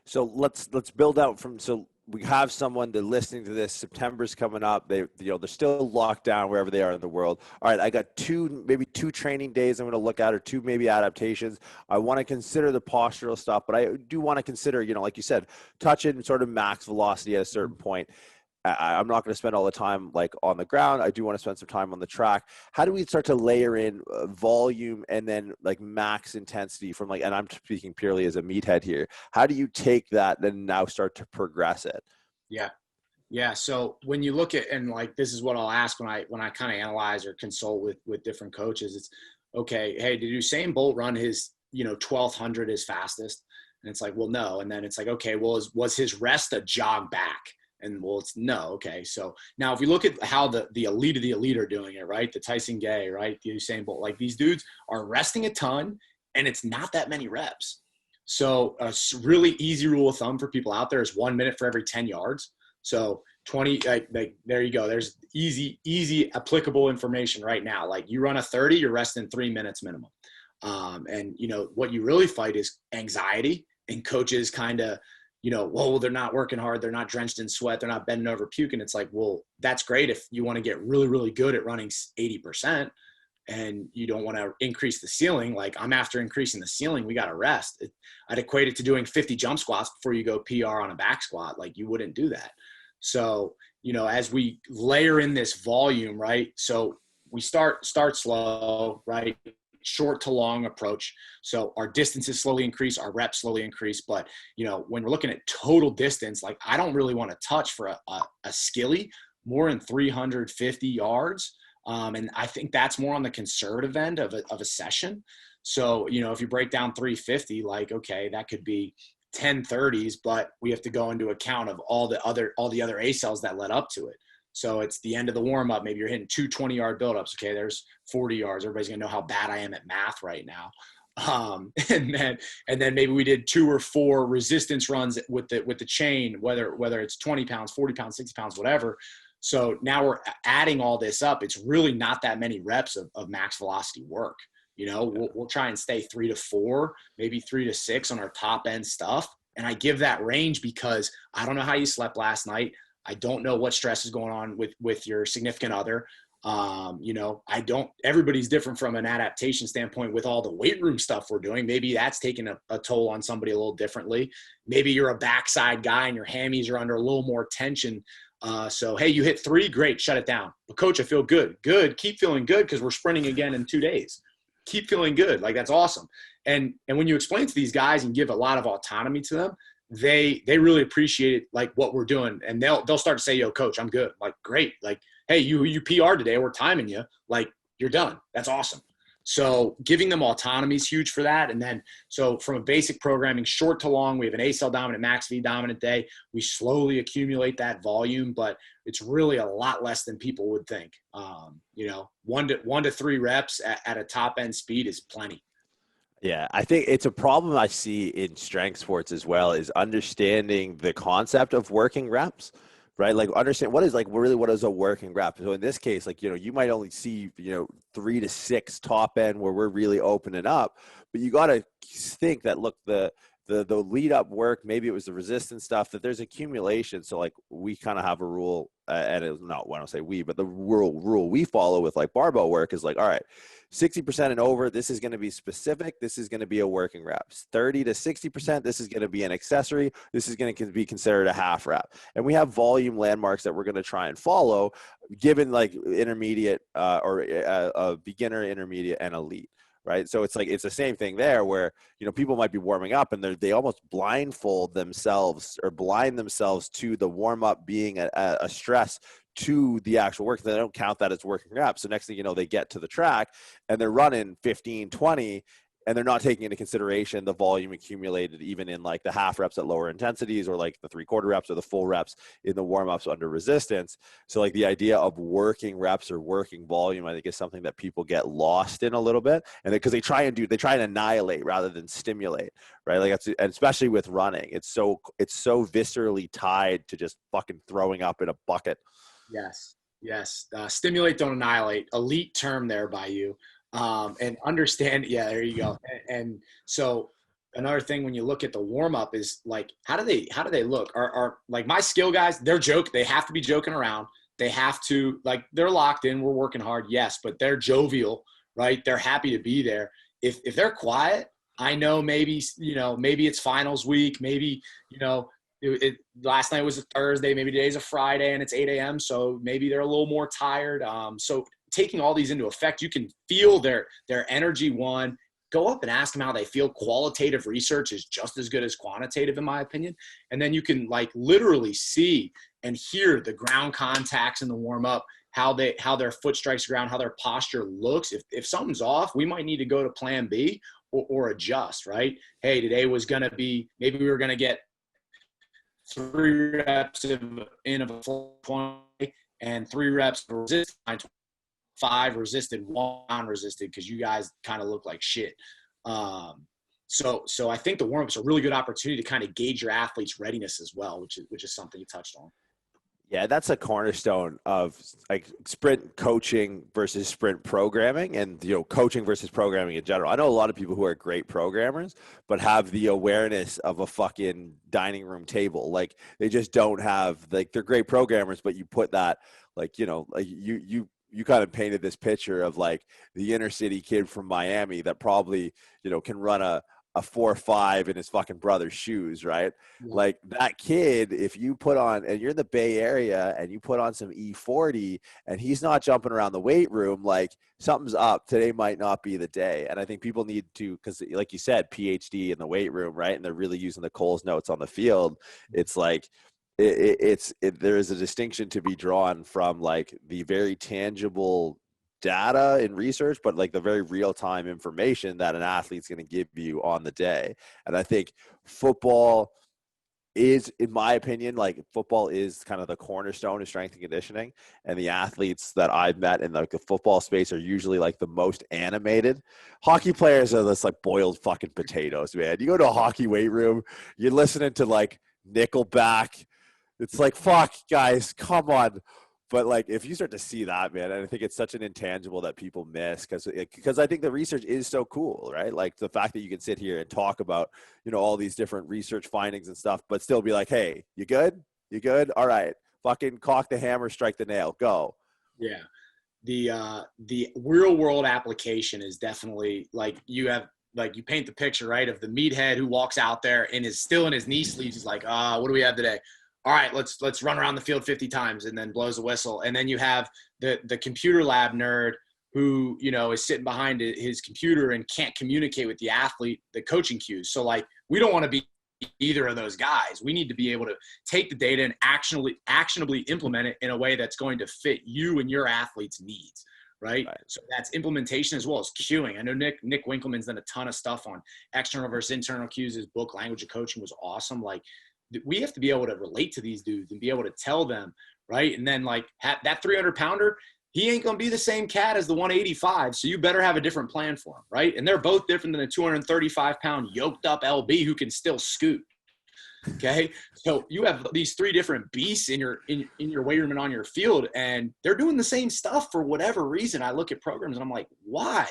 So let's build out from, so we have someone that listening to this, September's coming up. They're still locked down wherever they are in the world. All right, I got maybe two training days I'm going to look at, or two maybe adaptations. I want to consider the postural stuff, but I do want to consider, like you said, touching sort of max velocity at a certain point. I'm not going to spend all the time like on the ground. I do want to spend some time on the track. How do we start to layer in volume and then like max intensity from like, and I'm speaking purely as a meathead here. How do you take that and now start to progress it? Yeah. Yeah. So when you look at, and like, this is what I'll ask when I kind of analyze or consult with different coaches, it's okay. Hey, did Usain Bolt run his, 1200 his fastest? And it's like, well, no. And then it's like, okay, well, was his rest a jog back? And well, it's no. Okay. So now if we look at how the elite of the elite are doing it, right? The Tyson Gay, right? The Usain Bolt, like these dudes are resting a ton and it's not that many reps. So a really easy rule of thumb for people out there is 1 minute for every 10 yards. So 20, like there you go. There's easy applicable information right now. Like you run a 30, you're resting 3 minutes minimum. And what you really fight is anxiety, and coaches kind of, well, they're not working hard. They're not drenched in sweat. They're not bending over puking. It's like, well, that's great if you want to get really, really good at running 80% and you don't want to increase the ceiling. Like I'm after increasing the ceiling, we got to rest. I'd equate it to doing 50 jump squats before you go PR on a back squat. Like you wouldn't do that. So, as we layer in this volume, right? So we start slow, right? Short to long approach. So our distances slowly increase, our reps slowly increase. But, when we're looking at total distance, like I don't really want to touch for a skilly more than 350 yards. And I think that's more on the conservative end of a session. So, if you break down 350, like, okay, that could be 10:30s, but we have to go into account of all the other A cells that led up to it. So it's the end of the warm up. Maybe you're hitting 2 20-yard buildups. Okay, there's 40 yards. Everybody's gonna know how bad I am at math right now. And then maybe we did 2 or 4 resistance runs with the chain, whether it's 20 pounds, 40 pounds, 60 pounds, whatever. So now we're adding all this up. It's really not that many reps of max velocity work. We'll try and stay 3 to 4, maybe 3 to 6 on our top end stuff. And I give that range because I don't know how you slept last night. I don't know what stress is going on with your significant other. Everybody's different from an adaptation standpoint with all the weight room stuff we're doing. Maybe that's taking a toll on somebody a little differently. Maybe you're a backside guy and your hammies are under a little more tension. So, hey, you hit 3, great, shut it down. But coach, I feel good. Good. Keep feeling good because we're sprinting again in 2 days. Keep feeling good. Like that's awesome. And when you explain to these guys and give a lot of autonomy to them, they really appreciate like what we're doing. And they'll start to say, yo, coach, I'm good. Like, great. Like, hey, you PR today. We're timing you. Like you're done. That's awesome. So giving them autonomy is huge for that. And then, so from a basic programming, short to long, we have an A cell dominant, max V dominant day. We slowly accumulate that volume, but it's really a lot less than people would think. 1 to 3 reps at a top end speed is plenty. Yeah, I think it's a problem I see in strength sports as well, is understanding the concept of working reps, right? Like understand what is a working rep. So in this case, like, you might only see, 3 to 6 top end where we're really opening up, but you got to think that, look, the lead up work, maybe it was the resistance stuff, that there's accumulation. So like we kind of have a rule, and it's not, when I say we, but the rule we follow with like barbell work is like, all right, 60% and over, this is going to be specific. This is going to be a working reps. 30 to 60%, this is going to be an accessory. This is going to be considered a half rep. And we have volume landmarks that we're going to try and follow, given like intermediate or a beginner, intermediate, and elite. Right. So it's like, it's the same thing there where, people might be warming up and they almost blindfold themselves or blind themselves to the warm up being a stress to the actual work. They don't count that as working reps. So next thing you know, they get to the track and they're running 15, 20, and they're not taking into consideration the volume accumulated even in like the half reps at lower intensities, or like the 3/4 reps or the full reps in the warm-ups under resistance. So like the idea of working reps or working volume, I think, is something that people get lost in a little bit. And because they try and annihilate rather than stimulate, right? Like and especially with running, it's so viscerally tied to just fucking throwing up in a bucket. Yes. Stimulate, don't annihilate. Elite term there by you. And understand, yeah, there you go. And so another thing when you look at the warm up is like, how do they look? Are like my skill guys, they have to be joking around. They have to, like, they're locked in. We're working hard. Yes. But they're jovial, right? They're happy to be there. If they're quiet, I know maybe it's finals week. Maybe, last night was a Thursday, maybe today's a Friday and it's 8 a.m. So maybe they're a little more tired. So taking all these into effect, you can feel their energy. One, go up and ask them how they feel. Qualitative research is just as good as quantitative, in my opinion. And then you can like literally see and hear the ground contacts in the warm up, how their foot strikes the ground, how their posture looks. If something's off, we might need to go to plan B or adjust, right? Hey, today was going to be, maybe we were going to get 3 reps in of a 420 and 3 reps of resist, 5 resisted, 1 non-resisted, because you guys kind of look like shit. So I think the warm-up's a really good opportunity to kind of gauge your athlete's readiness as well, which is something you touched on. Yeah, that's a cornerstone of like sprint coaching versus sprint programming, and coaching versus programming in general. I know a lot of people who are great programmers but have the awareness of a fucking dining room table. Like they just don't have, like, they're great programmers, but you put that, like, like you kind of painted this picture of like the inner city kid from Miami that probably, can run a 4.5 in his fucking brother's shoes, right? Yeah. Like that kid, if you put on, and you're in the Bay Area and you put on some E40 and he's not jumping around the weight room, like something's up. Today might not be the day. And I think people need to, because like you said, PhD in the weight room, right? And they're really using the Coles notes on the field. It's like, there is a distinction to be drawn from like the very tangible data and research, but like the very real-time information that an athlete's going to give you on the day. And I think football is, in my opinion, like football is kind of the cornerstone of strength and conditioning. And the athletes that I've met in like the football space are usually like the most animated. Hockey players are just like boiled fucking potatoes, man. You go to a hockey weight room, you're listening to like Nickelback. It's like, fuck, guys, come on. But like, if you start to see that, man, and I think it's such an intangible that people miss, because I think the research is so cool, right? Like the fact that you can sit here and talk about, all these different research findings and stuff, but still be like, hey, you good? You good? All right, fucking cock the hammer, strike the nail, go. Yeah. The real world application is definitely like you paint the picture, right, of the meathead who walks out there and is still in his knee sleeves. He's like, what do we have today? All right, let's run around the field 50 times, and then blows the whistle. And then you have the computer lab nerd who, is sitting behind his computer and can't communicate with the athlete, the coaching cues. So like, we don't want to be either of those guys. We need to be able to take the data and actionably implement it in a way that's going to fit you and your athlete's needs. Right? So that's implementation as well as cueing. I know Nick Winkleman's done a ton of stuff on external versus internal cues. His book, Language of Coaching, was awesome. Like, we have to be able to relate to these dudes and be able to tell them, right? And then like that 300 pounder, he ain't going to be the same cat as the 185. So you better have a different plan for him, right? And they're both different than a 235 pound yoked up LB who can still scoot. Okay. So you have these 3 different beasts in your weight room and on your field, and they're doing the same stuff for whatever reason. I look at programs and I'm like, why?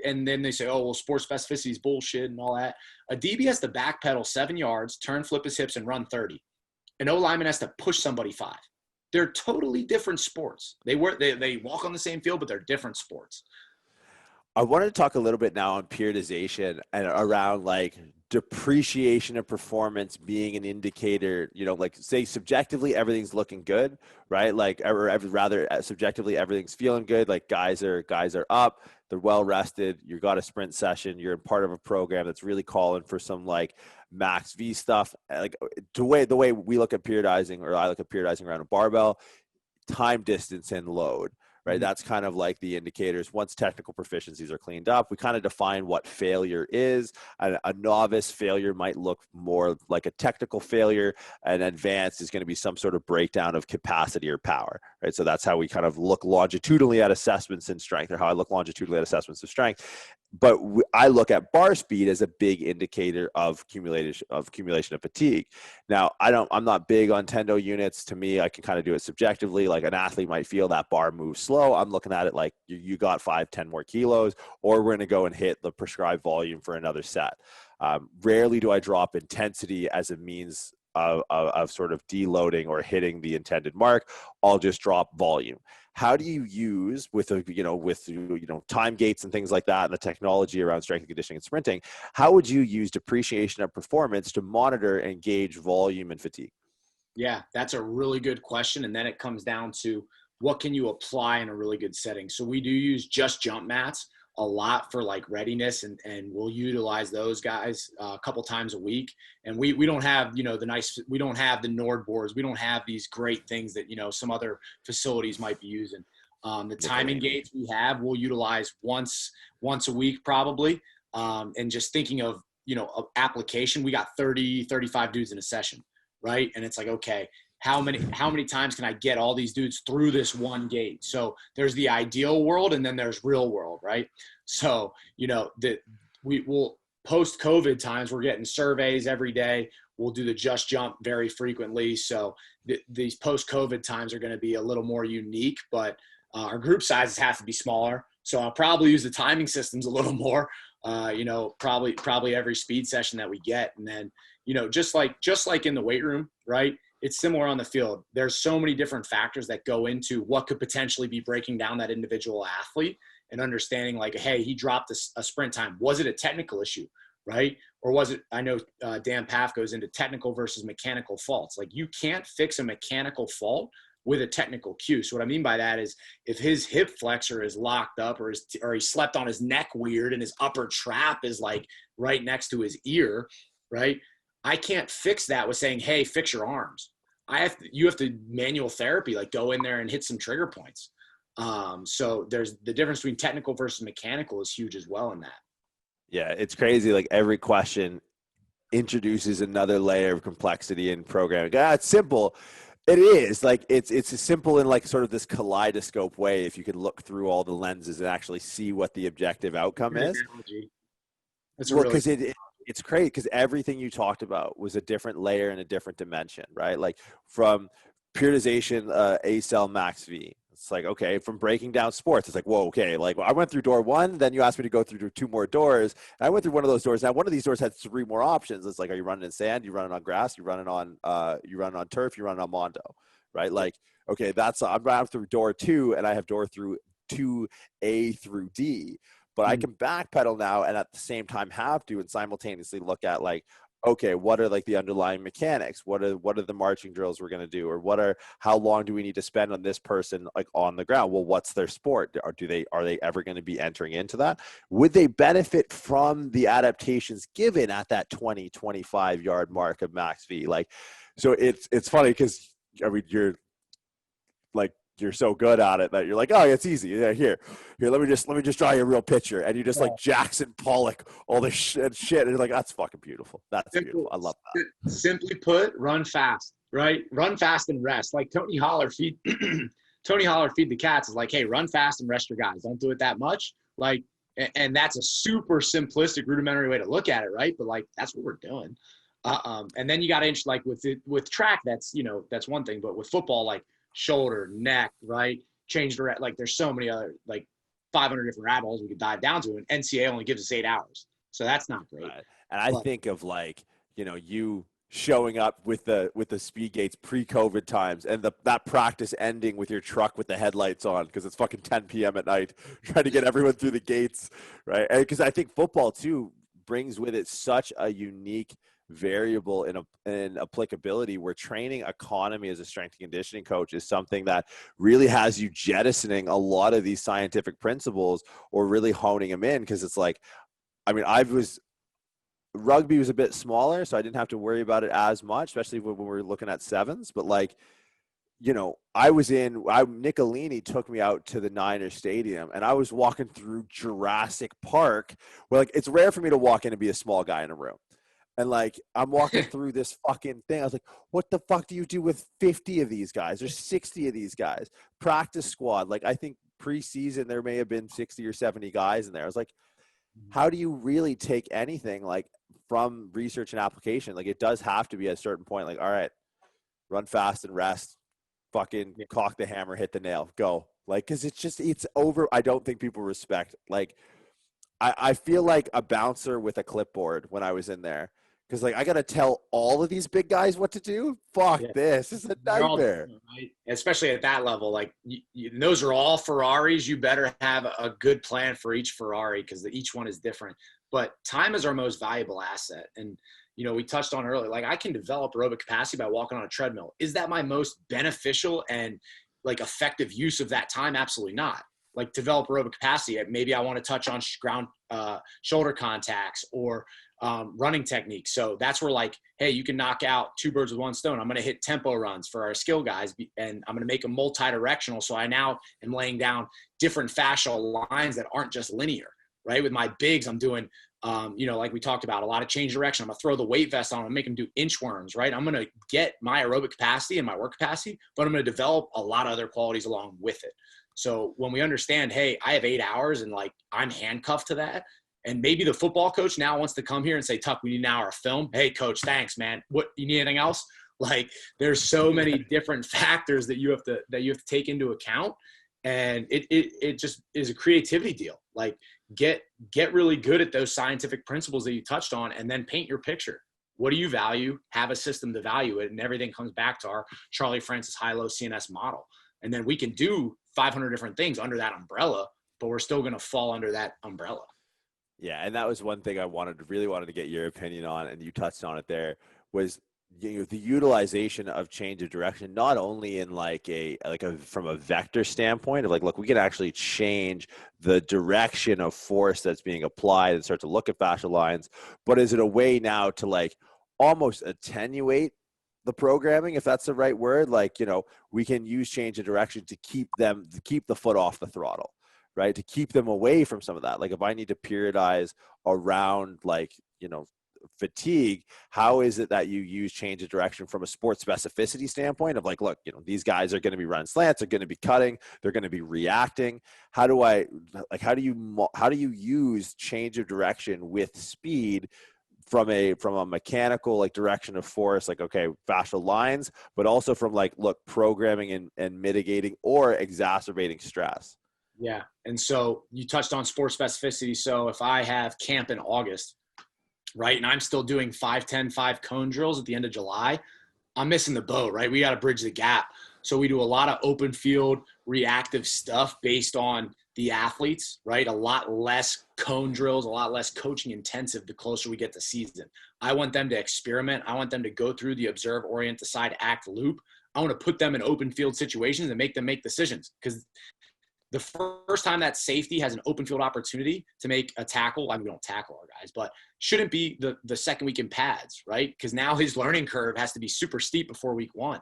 And then they say, oh, well, sports specificity is bullshit and all that. A DB has to backpedal 7 yards, turn, flip his hips, and run 30. An O-lineman has to push somebody 5. They're totally different sports. They walk on the same field, but they're different sports. I wanted to talk a little bit now on periodization and around like depreciation of performance being an indicator, like say subjectively everything's looking good, right? Like, or rather subjectively everything's feeling good. Like guys are up, they're well rested. You got a sprint session. You're in part of a program that's really calling for some like max V stuff. Like the way we look at periodizing, or I look at periodizing around a barbell, time, distance, and load. Right. Mm-hmm. That's kind of like the indicators. Once technical proficiencies are cleaned up, we kind of define what failure is. A novice failure might look more like a technical failure, and advanced is going to be some sort of breakdown of capacity or power. Right. So that's how we kind of look longitudinally at assessments in strength, or how I look longitudinally at assessments of strength. But I look at bar speed as a big indicator of accumulation of fatigue. Now, I'm not big on tendo units. To me, I can kind of do it subjectively. Like an athlete might feel that bar moves slow. I'm looking at it like you got 5-10 more kilos, or we're going to go and hit the prescribed volume for another set. Rarely do I drop intensity as a means of sort of deloading or hitting the intended mark. I'll just drop volume. How do you use with time gates and things like that and the technology around strength and conditioning and sprinting? How would you use depreciation of performance to monitor and gauge volume and fatigue? Yeah, that's a really good question. And then it comes down to what can you apply in a really good setting. So we do use just jump mats a lot for like readiness, and we'll utilize those guys a couple times a week. And we don't have, we don't have the Nord boards. We don't have these great things that, some other facilities might be using. The timing gates we have, we'll utilize once a week probably. And just thinking of, application, we got 30, 35 dudes in a session. Right. And it's like, okay, how many times can I get all these dudes through this one gate? So there's the ideal world and then there's real world. Right. So, that we will post COVID times, we're getting surveys every day. We'll do the just jump very frequently. So these post COVID times are going to be a little more unique, but our group sizes have to be smaller. So I'll probably use the timing systems a little more, probably every speed session that we get. And then, just like in the weight room, right? It's similar on the field. There's so many different factors that go into what could potentially be breaking down that individual athlete, and understanding like, hey, he dropped a sprint time. Was it a technical issue, right? Or was it, I know Dan Paff goes into technical versus mechanical faults. Like you can't fix a mechanical fault with a technical cue. So what I mean by that is if his hip flexor is locked up or he slept on his neck weird and his upper trap is like right next to his ear, right? I can't fix that with saying, hey, fix your arms. You have to manual therapy, like go in there and hit some trigger points. So there's the difference between technical versus mechanical is huge as well in that. Yeah, it's crazy. Like every question introduces another layer of complexity in programming. It's simple. It is like it's as simple in like sort of this kaleidoscope way. If you can look through all the lenses and actually see what the objective outcome is. That's well, because it's crazy because everything you talked about was a different layer and a different dimension, right? Like from periodization, A cell max V. It's like, okay, from breaking down sports, it's like, whoa, okay, like I went through door one, then you asked me to go through two more doors, and I went through one of those doors. Now, one of these doors had three more options. It's like, are you running in sand? You running on grass? You running on turf? You running on Mondo, right? Like, okay, I'm running through door two, and I have door through 2A through D. But I can backpedal now and at the same time have to and simultaneously look at like, okay, what are like the underlying mechanics? What are the marching drills we're going to do? Or how long do we need to spend on this person like on the ground? Well, what's their sport? Are they ever going to be entering into that? Would they benefit from the adaptations given at that 20, 25 yard mark of max V? Like, so it's funny because I mean, you're so good at it that you're like, oh, it's easy. Yeah, here, let me just draw you a real picture, and you just like Jackson Pollock all this shit, and you're like, that's fucking beautiful. That's beautiful. I love that. Simply put, run fast, right? Run fast and rest. Like Tony Holler feed the cats is like, hey, run fast and rest your guys. Don't do it that much. Like, and that's a super simplistic, rudimentary way to look at it, right? But like, that's what we're doing. And then you got to like with track, that's one thing, but with football, like, shoulder, neck, right? Change direct. Like there's so many other like 500 different rabbit holes we could dive down to, and NCAA only gives us 8 hours, so that's not great. Right. And I think of like you showing up with the speed gates pre-COVID times, and that practice ending with your truck with the headlights on because it's fucking 10 p.m. at night, trying to get everyone through the gates, right? And because I think football too brings with it such a unique variable in applicability where training economy as a strength and conditioning coach is something that really has you jettisoning a lot of these scientific principles or really honing them in. Because it's like, I mean, rugby was a bit smaller, so I didn't have to worry about it as much, especially when we were looking at sevens. But like, Nicolini took me out to the Niners stadium, and I was walking through Jurassic Park where like, it's rare for me to walk in and be a small guy in a room. And like, I'm walking through this fucking thing. I was like, what the fuck do you do with 50 of these guys? There's 60 of these guys. Practice squad. Like, I think preseason there may have been 60 or 70 guys in there. I was like, how do you really take anything like from research and application? Like, it does have to be at a certain point, like, all right, run fast and rest, fucking cock the hammer, hit the nail, go. Like, cause it's over. I don't think people respect like I feel like a bouncer with a clipboard when I was in there. Because like I gotta tell all of these big guys what to do. Fuck Yeah. this. It's a They're all nightmare. different, right? Especially at that level. Like those are all Ferraris. You better have a good plan for each Ferrari because each one is different. But time is our most valuable asset. And, we touched on earlier, like I can develop aerobic capacity by walking on a treadmill. Is that my most beneficial and like effective use of that time? Absolutely not. Like develop aerobic capacity. Maybe I want to touch on shoulder contacts or running techniques. So that's where like, hey, you can knock out two birds with one stone. I'm going to hit tempo runs for our skill guys, and I'm going to make them multi-directional. So I now am laying down different fascial lines that aren't just linear, right? With my bigs, I'm doing, like we talked about, a lot of change direction. I'm going to throw the weight vest on and make them do inchworms, right? I'm going to get my aerobic capacity and my work capacity, but I'm going to develop a lot of other qualities along with it. So when we understand, hey, I have 8 hours and like I'm handcuffed to that, and maybe the football coach now wants to come here and say, Tuck, we need an hour of film. Hey, coach, thanks, man. What, you need anything else? Like there's so many different factors that you have to take into account. And it just is a creativity deal. Like get really good at those scientific principles that you touched on, and then paint your picture. What do you value? Have a system to value it. And everything comes back to our Charlie Francis high-low CNS model. And then we can do 500 different things under that umbrella, but we're still going to fall under that umbrella. Yeah, and that was one thing I really wanted to get your opinion on, and you touched on it there, was the utilization of change of direction, not only in from a vector standpoint of like, look, we can actually change the direction of force that's being applied and start to look at fascial lines, but is it a way now to like almost attenuate the programming, if that's the right word? Like, we can use change of direction to keep the foot off the throttle, right? To keep them away from some of that. Like if I need to periodize around fatigue, how is it that you use change of direction from a sport specificity standpoint of like, look, these guys are going to be running slants, they're going to be cutting, they're going to be reacting. How do you use change of direction with speed from a mechanical like direction of force, like, okay, fascial lines, but also from like, look, programming and mitigating or exacerbating stress? Yeah. And so you touched on sport specificity. So if I have camp in August, right, and I'm still doing 5-10, 5 cone drills at the end of July, I'm missing the boat, right? We got to bridge the gap. So we do a lot of open field reactive stuff based on the athletes, right? A lot less cone drills, a lot less coaching intensive the closer we get to season. I want them to experiment. I want them to go through the observe, orient, decide, act loop. I want to put them in open field situations and make them make decisions, because the first time that safety has an open field opportunity to make a tackle, I mean, we don't tackle our guys, but shouldn't be the second week in pads, right? Because now his learning curve has to be super steep before week 1.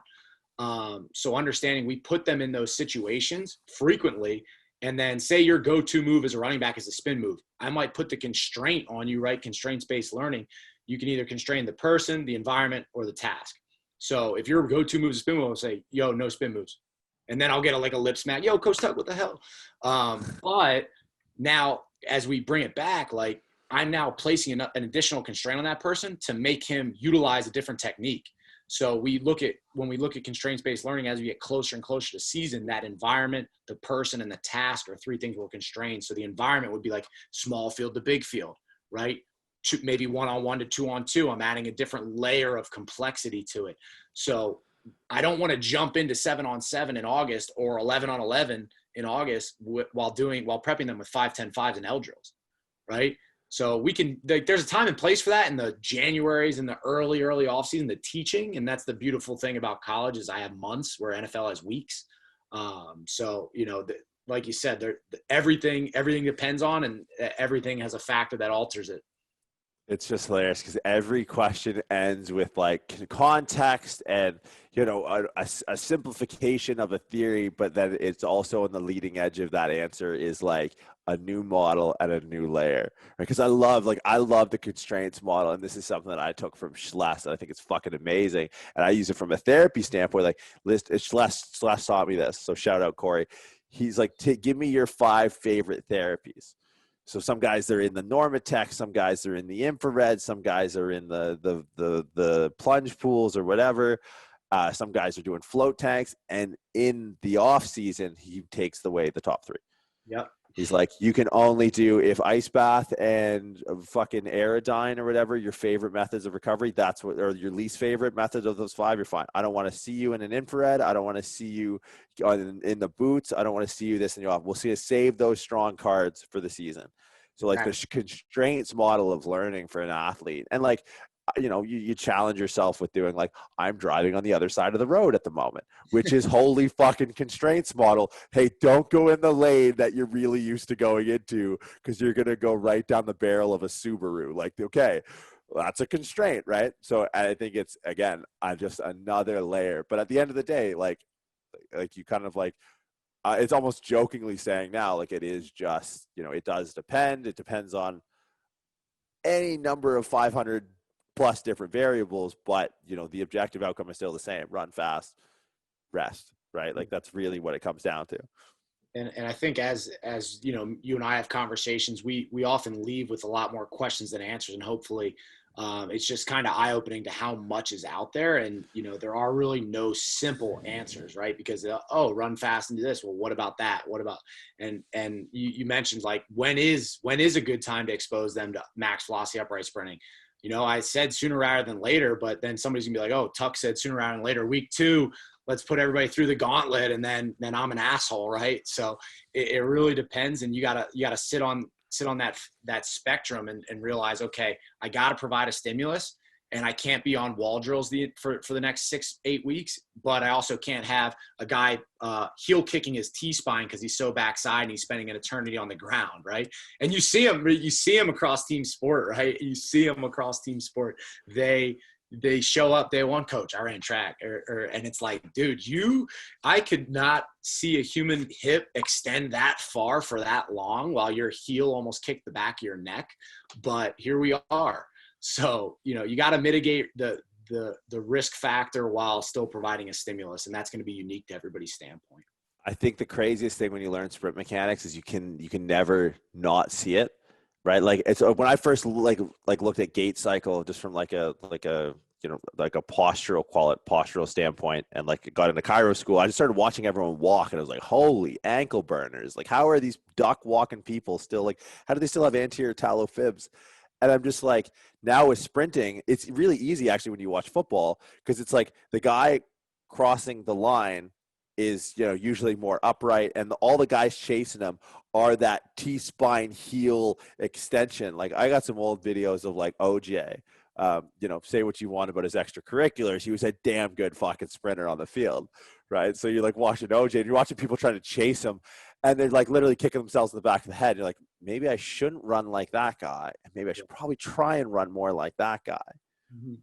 So understanding we put them in those situations frequently, and then say your go-to move as a running back is a spin move. I might put the constraint on you, right? Constraints-based learning. You can either constrain the person, the environment, or the task. So if your go-to move is a spin move, I'll say, yo, no spin moves. And then I'll get a lip smack. Yo, Coach Tuck, what the hell? But now as we bring it back, like I'm now placing an additional constraint on that person to make him utilize a different technique. So when we look at constraints-based learning, as we get closer and closer to season, that environment, the person, and the task are 3 things we're constrained. So the environment would be like small field to big field, right? Maybe 1-on-1 to 2-on-2. I'm adding a different layer of complexity to it. So I don't want to jump into 7-on-7 in August or 11-on-11 in August while prepping them with 5-10 5s and L drills, right? So we can, there's a time and place for that in the Januaries and the early off season, the teaching. And that's the beautiful thing about college is I have months where NFL has weeks. So, like you said, everything depends on, and everything has a factor that alters it. It's just hilarious because every question ends with like context and, a simplification of a theory, but then it's also on the leading edge of that answer is like a new model and a new layer. Because I love the constraints model. And this is something that I took from Schless. And I think it's fucking amazing. And I use it from a therapy standpoint. Like Schless taught me this. So shout out Corey. He's like, give me your 5 favorite therapies. So some guys are in the Normatec, some guys are in the infrared, some guys are in the plunge pools or whatever. Some guys are doing float tanks, and in the off season, he takes away the top 3. Yep. He's like, you can only do, if ice bath and fucking Aerodyne or whatever, your favorite methods of recovery, that's what, or your least favorite methods of those 5, you're fine. I don't want to see you in an infrared. I don't want to see you in the boots. I don't want to see you this and you off. We'll see you save those strong cards for the season. So like the constraints model of learning for an athlete, and like, you know, you challenge yourself with doing like, I'm driving on the other side of the road at the moment, which is holy fucking constraints model. Hey, don't go in the lane that you're really used to going into because you're going to go right down the barrel of a Subaru. Like, okay, well, that's a constraint, right? So I think it's, again, just another layer. But at the end of the day, like you kind of like, it's almost jokingly saying now, like it is just, you know, it does depend. It depends on any number of 500 plus different variables, but you know, the objective outcome is still the same: run fast, rest, right? Like that's really what it comes down to. And I think as you know, you and I have conversations, we often leave with a lot more questions than answers, and hopefully it's just kind of eye-opening to how much is out there. And you know, there are really no simple answers, right? Because oh, run fast and do this. Well, what about that? What about, and you mentioned like when is a good time to expose them to max velocity upright sprinting? You know, I said sooner rather than later, but then somebody's gonna be like, oh, Tuck said sooner rather than later. Week 2, let's put everybody through the gauntlet, and then I'm an asshole, right? So it really depends, and you gotta sit on that spectrum and realize, okay, I gotta provide a stimulus, and I can't be on wall drills for the next 6-8 weeks, but I also can't have a guy heel kicking his T-spine because he's so backside and he's spending an eternity on the ground, right? And you see him across team sport, right? You see them across team sport. They show up day one, coach, I ran track, and it's like, dude, I could not see a human hip extend that far for that long while your heel almost kicked the back of your neck. But here we are. So, you know, you got to mitigate the risk factor while still providing a stimulus, and that's going to be unique to everybody's standpoint. I think the craziest thing when you learn sprint mechanics is you can never not see it, right? Like it's when I first like looked at gait cycle just from like a you know, like a postural standpoint, and like got into chiro school, I just started watching everyone walk, and I was like, holy ankle burners! Like, how are these duck walking people still, like, how do they still have anterior talofibs? And I'm just like, now with sprinting, it's really easy actually when you watch football, because it's like the guy crossing the line is, you know, usually more upright, and all the guys chasing him are that T-spine heel extension. Like, I got some old videos of like OJ. You know, say what you want about his extracurriculars, he was a damn good fucking sprinter on the field, right? So you're like watching OJ, and you're watching people trying to chase him, and they're like literally kicking themselves in the back of the head. You're like, maybe I shouldn't run like that guy, and maybe I should probably try and run more like that guy.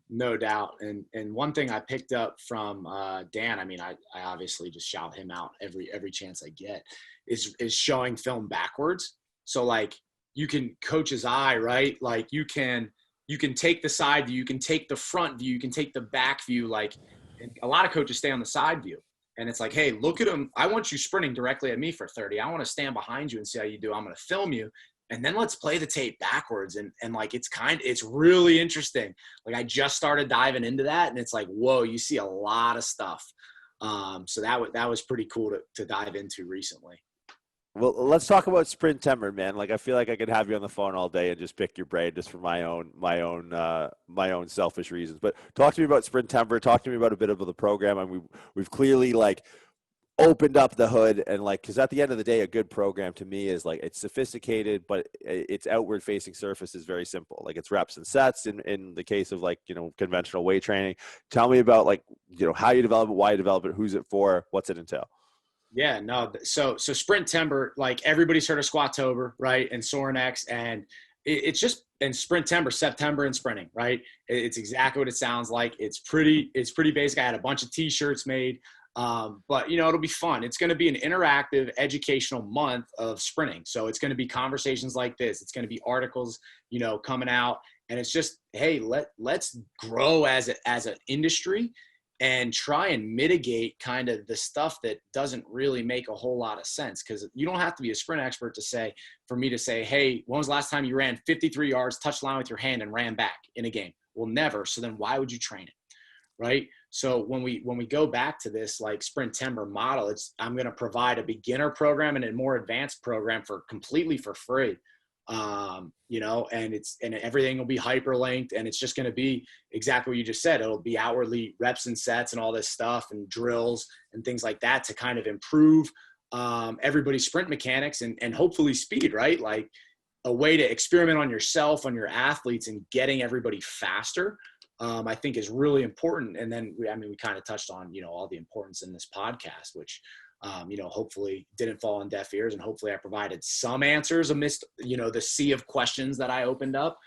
No doubt. And one thing I picked up from Dan, I mean, I obviously just shout him out every chance I get, is showing film backwards. So like, you can coach his eye, right? Like you can take the side view, you can take the front view, you can take the back view. Like, and a lot of coaches stay on the side view, and it's like, hey, look at him. I want you sprinting directly at me for 30. I want to stand behind you and see how you do. I'm going to film you, and then let's play the tape backwards. And like, it's really interesting. Like, I just started diving into that, and it's like, whoa, you see a lot of stuff. So that was pretty cool to dive into recently. Well, let's talk about SprinTember, man. Like, I feel like I could have you on the phone all day and just pick your brain just for my own selfish reasons. But talk to me about SprinTember. Talk to me about a bit of the program. And we've clearly like opened up the hood, and like, because at the end of the day, a good program to me is like, it's sophisticated, but its outward facing surface is very simple. Like, it's reps and sets in the case of like, you know, conventional weight training. Tell me about like, you know, how you develop it, why you develop it, who's it for, what's it entail? Yeah, no. So SprinTember, like everybody's heard of Squattober, right? And Sorinex, and it's just, and SprinTember, September and sprinting, right? It's exactly what it sounds like. It's pretty basic. I had a bunch of t-shirts made, but you know, it'll be fun. It's going to be an interactive educational month of sprinting. So it's going to be conversations like this. It's going to be articles, you know, coming out, and it's just, hey, let's grow as an industry and try and mitigate kind of the stuff that doesn't really make a whole lot of sense. Because you don't have to be a sprint expert for me to say, hey, when was the last time you ran 53 yards, touched the line with your hand, and ran back in a game? Well, never. So then why would you train it, right? So when we go back to this like SprinTember model, I'm going to provide a beginner program and a more advanced program completely for free. You know, and everything will be hyperlinked, and it's just going to be exactly what you just said. It'll be outwardly reps and sets and all this stuff and drills and things like that to kind of improve everybody's sprint mechanics and hopefully speed, right? Like a way to experiment on yourself, on your athletes, and getting everybody faster, I think is really important. And then we kind of touched on, you know, all the importance in this podcast, which, you know, hopefully didn't fall on deaf ears, and hopefully I provided some answers amidst, you know, the sea of questions that I opened up.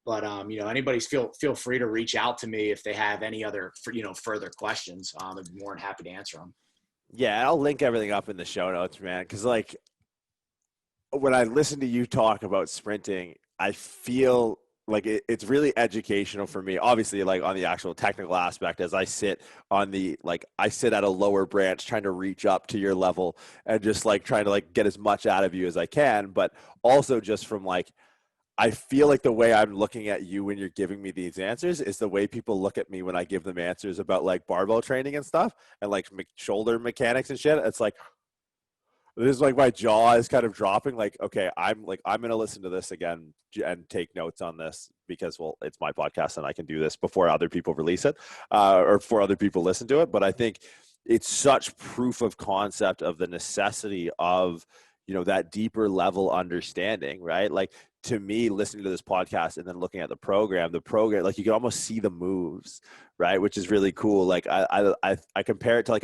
But, you know, anybody's feel free to reach out to me if they have any other, you know, further questions. I'd be more than happy to answer them. Yeah, I'll link everything up in the show notes, man. Because like when I listen to you talk about sprinting, I feel like it's really educational for me. Obviously, like on the actual technical aspect, as I sit on I sit at a lower branch trying to reach up to your level and just like trying to like get as much out of you as I can. But also just from like, I feel like the way I'm looking at you when you're giving me these answers is the way people look at me when I give them answers about like barbell training and stuff and like shoulder mechanics and shit. It's like, this is like my jaw is kind of dropping. Like, okay, I'm going to listen to this again and take notes on this because, well, it's my podcast and I can do this before other people release it or before other people listen to it. But I think it's such proof of concept of the necessity of, you know, that deeper level understanding, right? Like to me, listening to this podcast and then looking at the program, like you can almost see the moves, right? Which is really cool. Like I compare it to like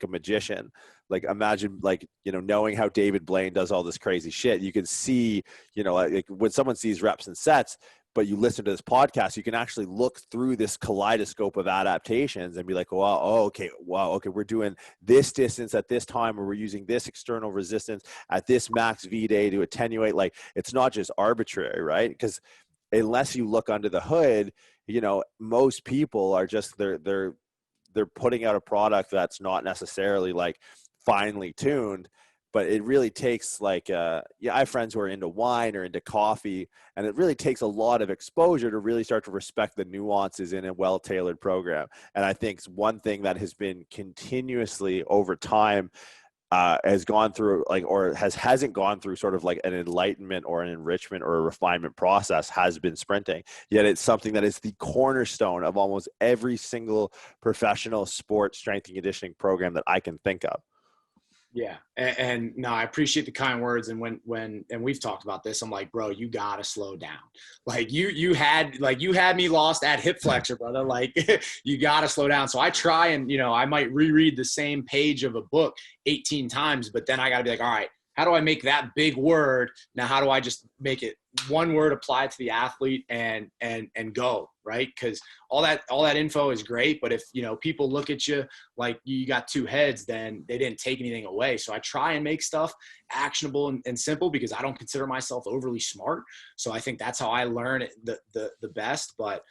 a magician. Like imagine like, you know, knowing how David Blaine does all this crazy shit. You can see, you know, like when someone sees reps and sets, but you listen to this podcast, you can actually look through this kaleidoscope of adaptations and be like, wow, okay, we're doing this distance at this time, or we're using this external resistance at this max V day to attenuate. Like it's not just arbitrary, right? Because unless you look under the hood, you know, most people are just they're putting out a product that's not necessarily like finely tuned. But it really takes like, I have friends who are into wine or into coffee, and it really takes a lot of exposure to really start to respect the nuances in a well-tailored program. And I think one thing that has been continuously over time has gone through like, or hasn't gone through sort of like an enlightenment or an enrichment or a refinement process has been sprinting. Yet it's something that is the cornerstone of almost every single professional sports strength and conditioning program that I can think of. Yeah. And no, I appreciate the kind words. And and we've talked about this, I'm like, bro, you gotta slow down. Like you had me lost at hip flexor, brother. Like you gotta slow down. So I try and, you know, I might reread the same page of a book 18 times, but then I gotta be like, all right, how do I make that big word? Now, how do I just make it one word applied to the athlete and go, right? Because all that info is great, but if, you know, people look at you like you got two heads, then they didn't take anything away. So I try and make stuff actionable and simple because I don't consider myself overly smart. So I think that's how I learn the best. But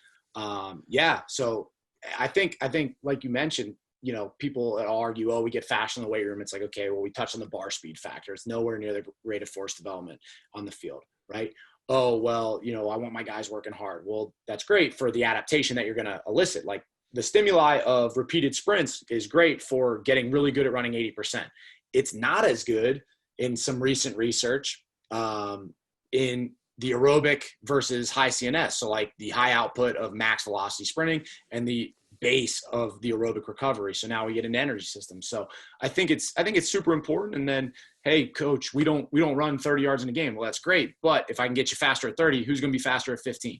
yeah, so I think like you mentioned, you know, people argue, oh, we get faster in the weight room. It's like, okay, well, we touched on the bar speed factor. It's nowhere near the rate of force development on the field, right? Oh, well, you know, I want my guys working hard. Well, that's great for the adaptation that you're going to elicit. Like the stimuli of repeated sprints is great for getting really good at running 80%. It's not as good in some recent research in the aerobic versus high CNS. So like the high output of max velocity sprinting and the base of the aerobic recovery. So now we get an energy system. So I think it's super important. And then, hey, coach, we don't run 30 yards in a game. Well, that's great. But if I can get you faster at 30, who's going to be faster at 15?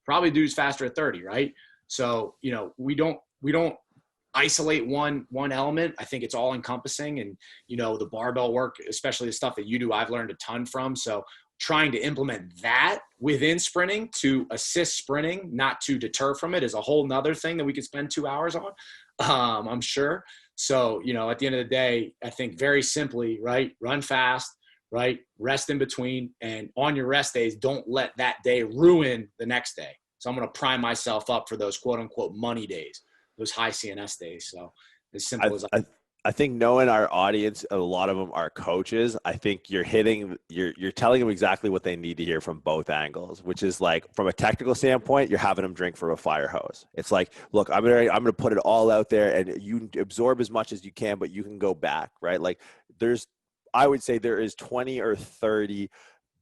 Probably dude's faster at 30, right? So, you know, we don't isolate one element. I think it's all encompassing. And, you know, the barbell work, especially the stuff that you do, I've learned a ton from. So trying to implement that within sprinting to assist sprinting, not to deter from it, is a whole nother thing that we could spend 2 hours on, I'm sure. So, you know, at the end of the day, I think very simply, right, run fast, right, rest in between, and on your rest days, don't let that day ruin the next day. So I'm going to prime myself up for those quote unquote money days, those high CNS days. So as simple as I think knowing our audience, a lot of them are coaches. I think you're telling them exactly what they need to hear from both angles, which is like, from a technical standpoint, you're having them drink from a fire hose. It's like, look, I'm gonna put it all out there, and you absorb as much as you can, but you can go back, right? Like, I would say there is 20 or 30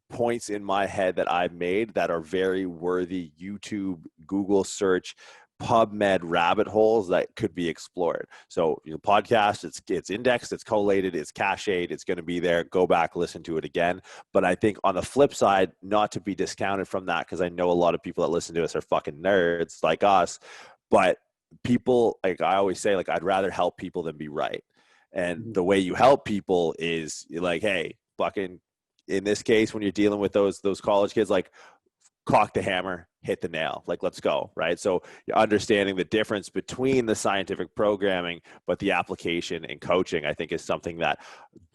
points in my head that I've made that are very worthy YouTube, Google search, PubMed rabbit holes that could be explored. So, podcast, it's indexed, it's collated, it's cached, it's going to be there. Go back, listen to it again. But I think on the flip side, not to be discounted from that, because I know a lot of people that listen to us are fucking nerds like us, but people, like I always say, like, I'd rather help people than be right. And the way you help people is like, hey, fucking, in this case, when you're dealing with those college kids, like, cock the hammer, hit the nail, like, let's go, right? So understanding the difference between the scientific programming, but the application and coaching, I think, is something that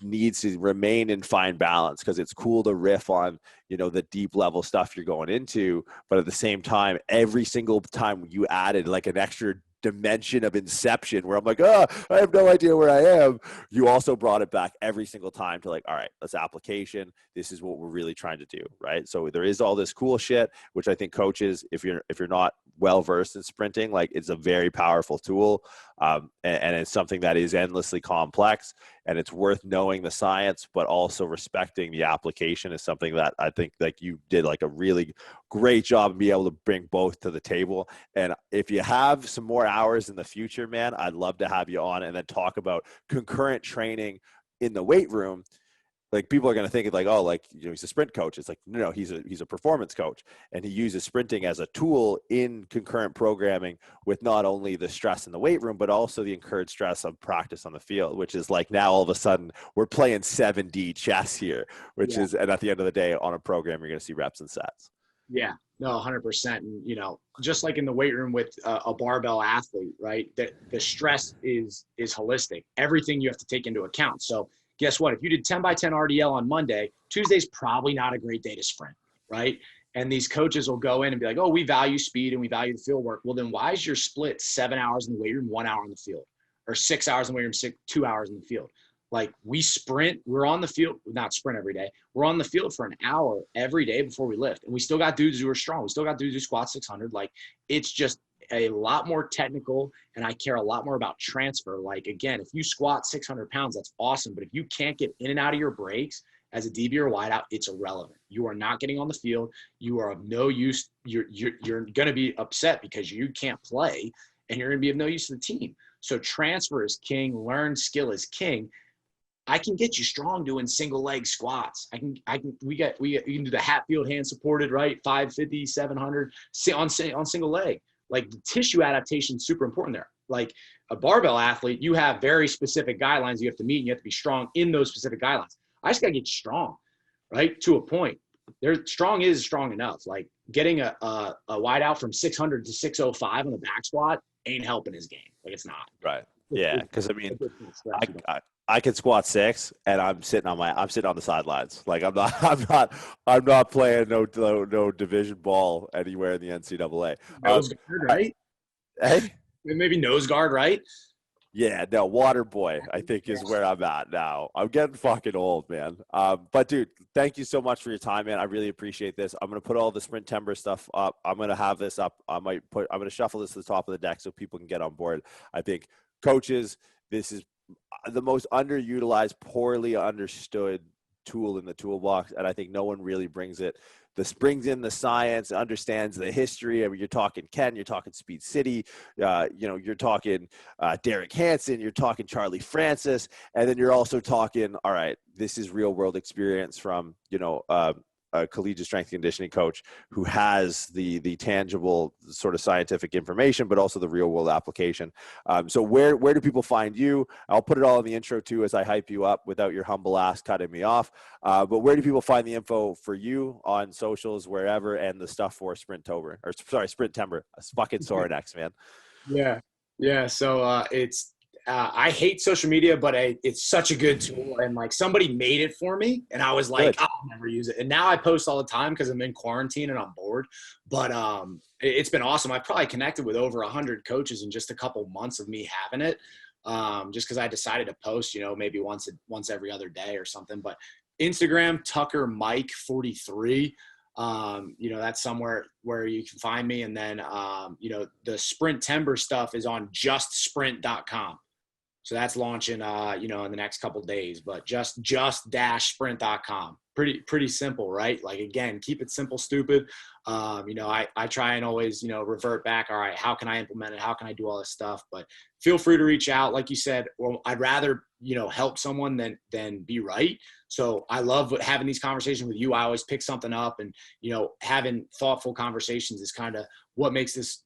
needs to remain in fine balance, because it's cool to riff on, the deep level stuff you're going into, but at the same time, every single time you added like an extra dimension of inception where I'm like, I have no idea where I am, you also brought it back every single time to like, all right, let's application. This is what we're really trying to do, right? So there is all this cool shit, which I think coaches, if you're not well versed in sprinting, like, it's a very powerful tool, and it's something that is endlessly complex, and it's worth knowing the science, but also respecting the application is something that I think, like, you did like a really great job of being able to bring both to the table. And if you have some more hours in the future, man, I'd love to have you on and then talk about concurrent training in the weight room. Like, people are going to think like, oh, like, he's a sprint coach. It's like, no, he's a performance coach, and he uses sprinting as a tool in concurrent programming with not only the stress in the weight room, but also the incurred stress of practice on the field, which is like, now all of a sudden we're playing 7D chess here, which is, and at the end of the day on a program, you're going to see reps and sets. Yeah, no, 100%. And, just like in the weight room with a barbell athlete, right? The stress is holistic. Everything you have to take into account. So guess what? If you did 10 by 10 RDL on Monday, Tuesday's probably not a great day to sprint, right? And these coaches will go in and be like, oh, we value speed and we value the field work. Well, then why is your split 7 hours in the weight room, 1 hour in the field? Or 6 hours in the weight room, 2 hours in the field? Like, we sprint, we're on the field, not sprint every day. We're on the field for an hour every day before we lift. And we still got dudes who are strong. We still got dudes who squat 600. Like, it's just a lot more technical, and I care a lot more about transfer. Like, again, if you squat 600 pounds, that's awesome. But if you can't get in and out of your breaks as a DB or wideout, it's irrelevant. You are not getting on the field. You are of no use. You're going to be upset because you can't play, and you're going to be of no use to the team. So transfer is king. Learned skill is king. I can get you strong doing single leg squats. We can do the Hatfield hand supported, right? 550, 700 on single leg. Like, the tissue adaptation is super important there. Like, a barbell athlete, you have very specific guidelines you have to meet, and you have to be strong in those specific guidelines. I just got to get strong, right? To a point. Strong is strong enough. Like, getting a wide out from 600 to 605 on the back squat ain't helping his game. Like, it's not. Right. Yeah. Because, I mean, I can squat 6, and I'm sitting on the sidelines. Like, I'm not playing no division ball anywhere in the NCAA. Nose guard, right? Hey, maybe nose guard, right? Yeah, no, water boy, I think, is where I'm at now. I'm getting fucking old, man. But dude, thank you so much for your time, man. I really appreciate this. I'm gonna put all the SprinTember stuff up. I'm gonna have this up. I'm gonna shuffle this to the top of the deck so people can get on board. I think coaches, this is the most underutilized, poorly understood tool in the toolbox, and I think no one really brings in the science, understands the history. I mean, you're talking Ken, you're talking Speed City, you're talking Derek Hansen, you're talking Charlie Francis, and then you're also talking, all right, this is real world experience from a collegiate strength conditioning coach who has the tangible sort of scientific information, but also the real world application. So where do people find you? I'll put it all in the intro too, as I hype you up without your humble ass cutting me off. But where do people find the info for you on socials, wherever, and the stuff for SprinTember? It's fucking Sorinex, man. Yeah. So it's, I hate social media, but it's such a good tool, and like, somebody made it for me, and I was like, I'll never use it. And now I post all the time because I'm in quarantine and I'm bored. But it's been awesome. I've probably connected with over 100 coaches in just a couple months of me having it. just because I decided to post, maybe once every other day or something. But Instagram, Tucker Mike 43. That's somewhere where you can find me. And then, the SprinTember stuff is on justsprint.com. So that's launching, in the next couple of days, but just-sprint.com. Pretty simple, right? Like, again, keep it simple, stupid. I try and always, revert back. All right, how can I implement it? How can I do all this stuff? But feel free to reach out. Like you said, well, I'd rather, help someone than be right. So I love having these conversations with you. I always pick something up, and, having thoughtful conversations is kind of what makes this,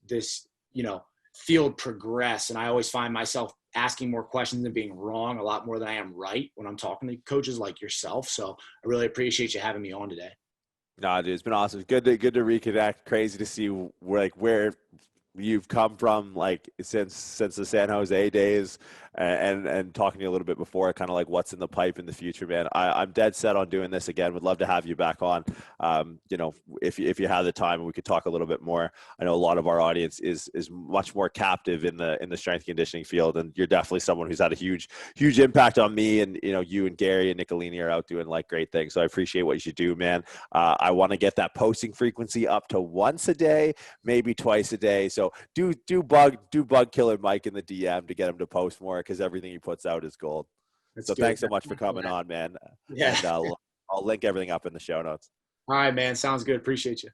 field progress. And I always find myself asking more questions and being wrong a lot more than I am right when I'm talking to coaches like yourself. So I really appreciate you having me on today. No, dude, it's been awesome. Good to reconnect. Crazy to see where you've come from, like since the San Jose days, and talking to you a little bit before, kind of like what's in the pipe in the future, man. I'm dead set on doing this again. Would love to have you back on. If you have the time, and we could talk a little bit more. I know a lot of our audience is much more captive in the strength conditioning field, and you're definitely someone who's had a huge impact on me. And you and Gary and Nicolini are out doing like great things. So I appreciate what you do, man. I want to get that posting frequency up to once a day, maybe twice a day. So do bug Killer Mike in the DM to get him to post more, because everything he puts out is gold. So thanks so much for coming on, man. Yeah. And I'll link everything up in the show notes. All right, man. Sounds good. Appreciate you.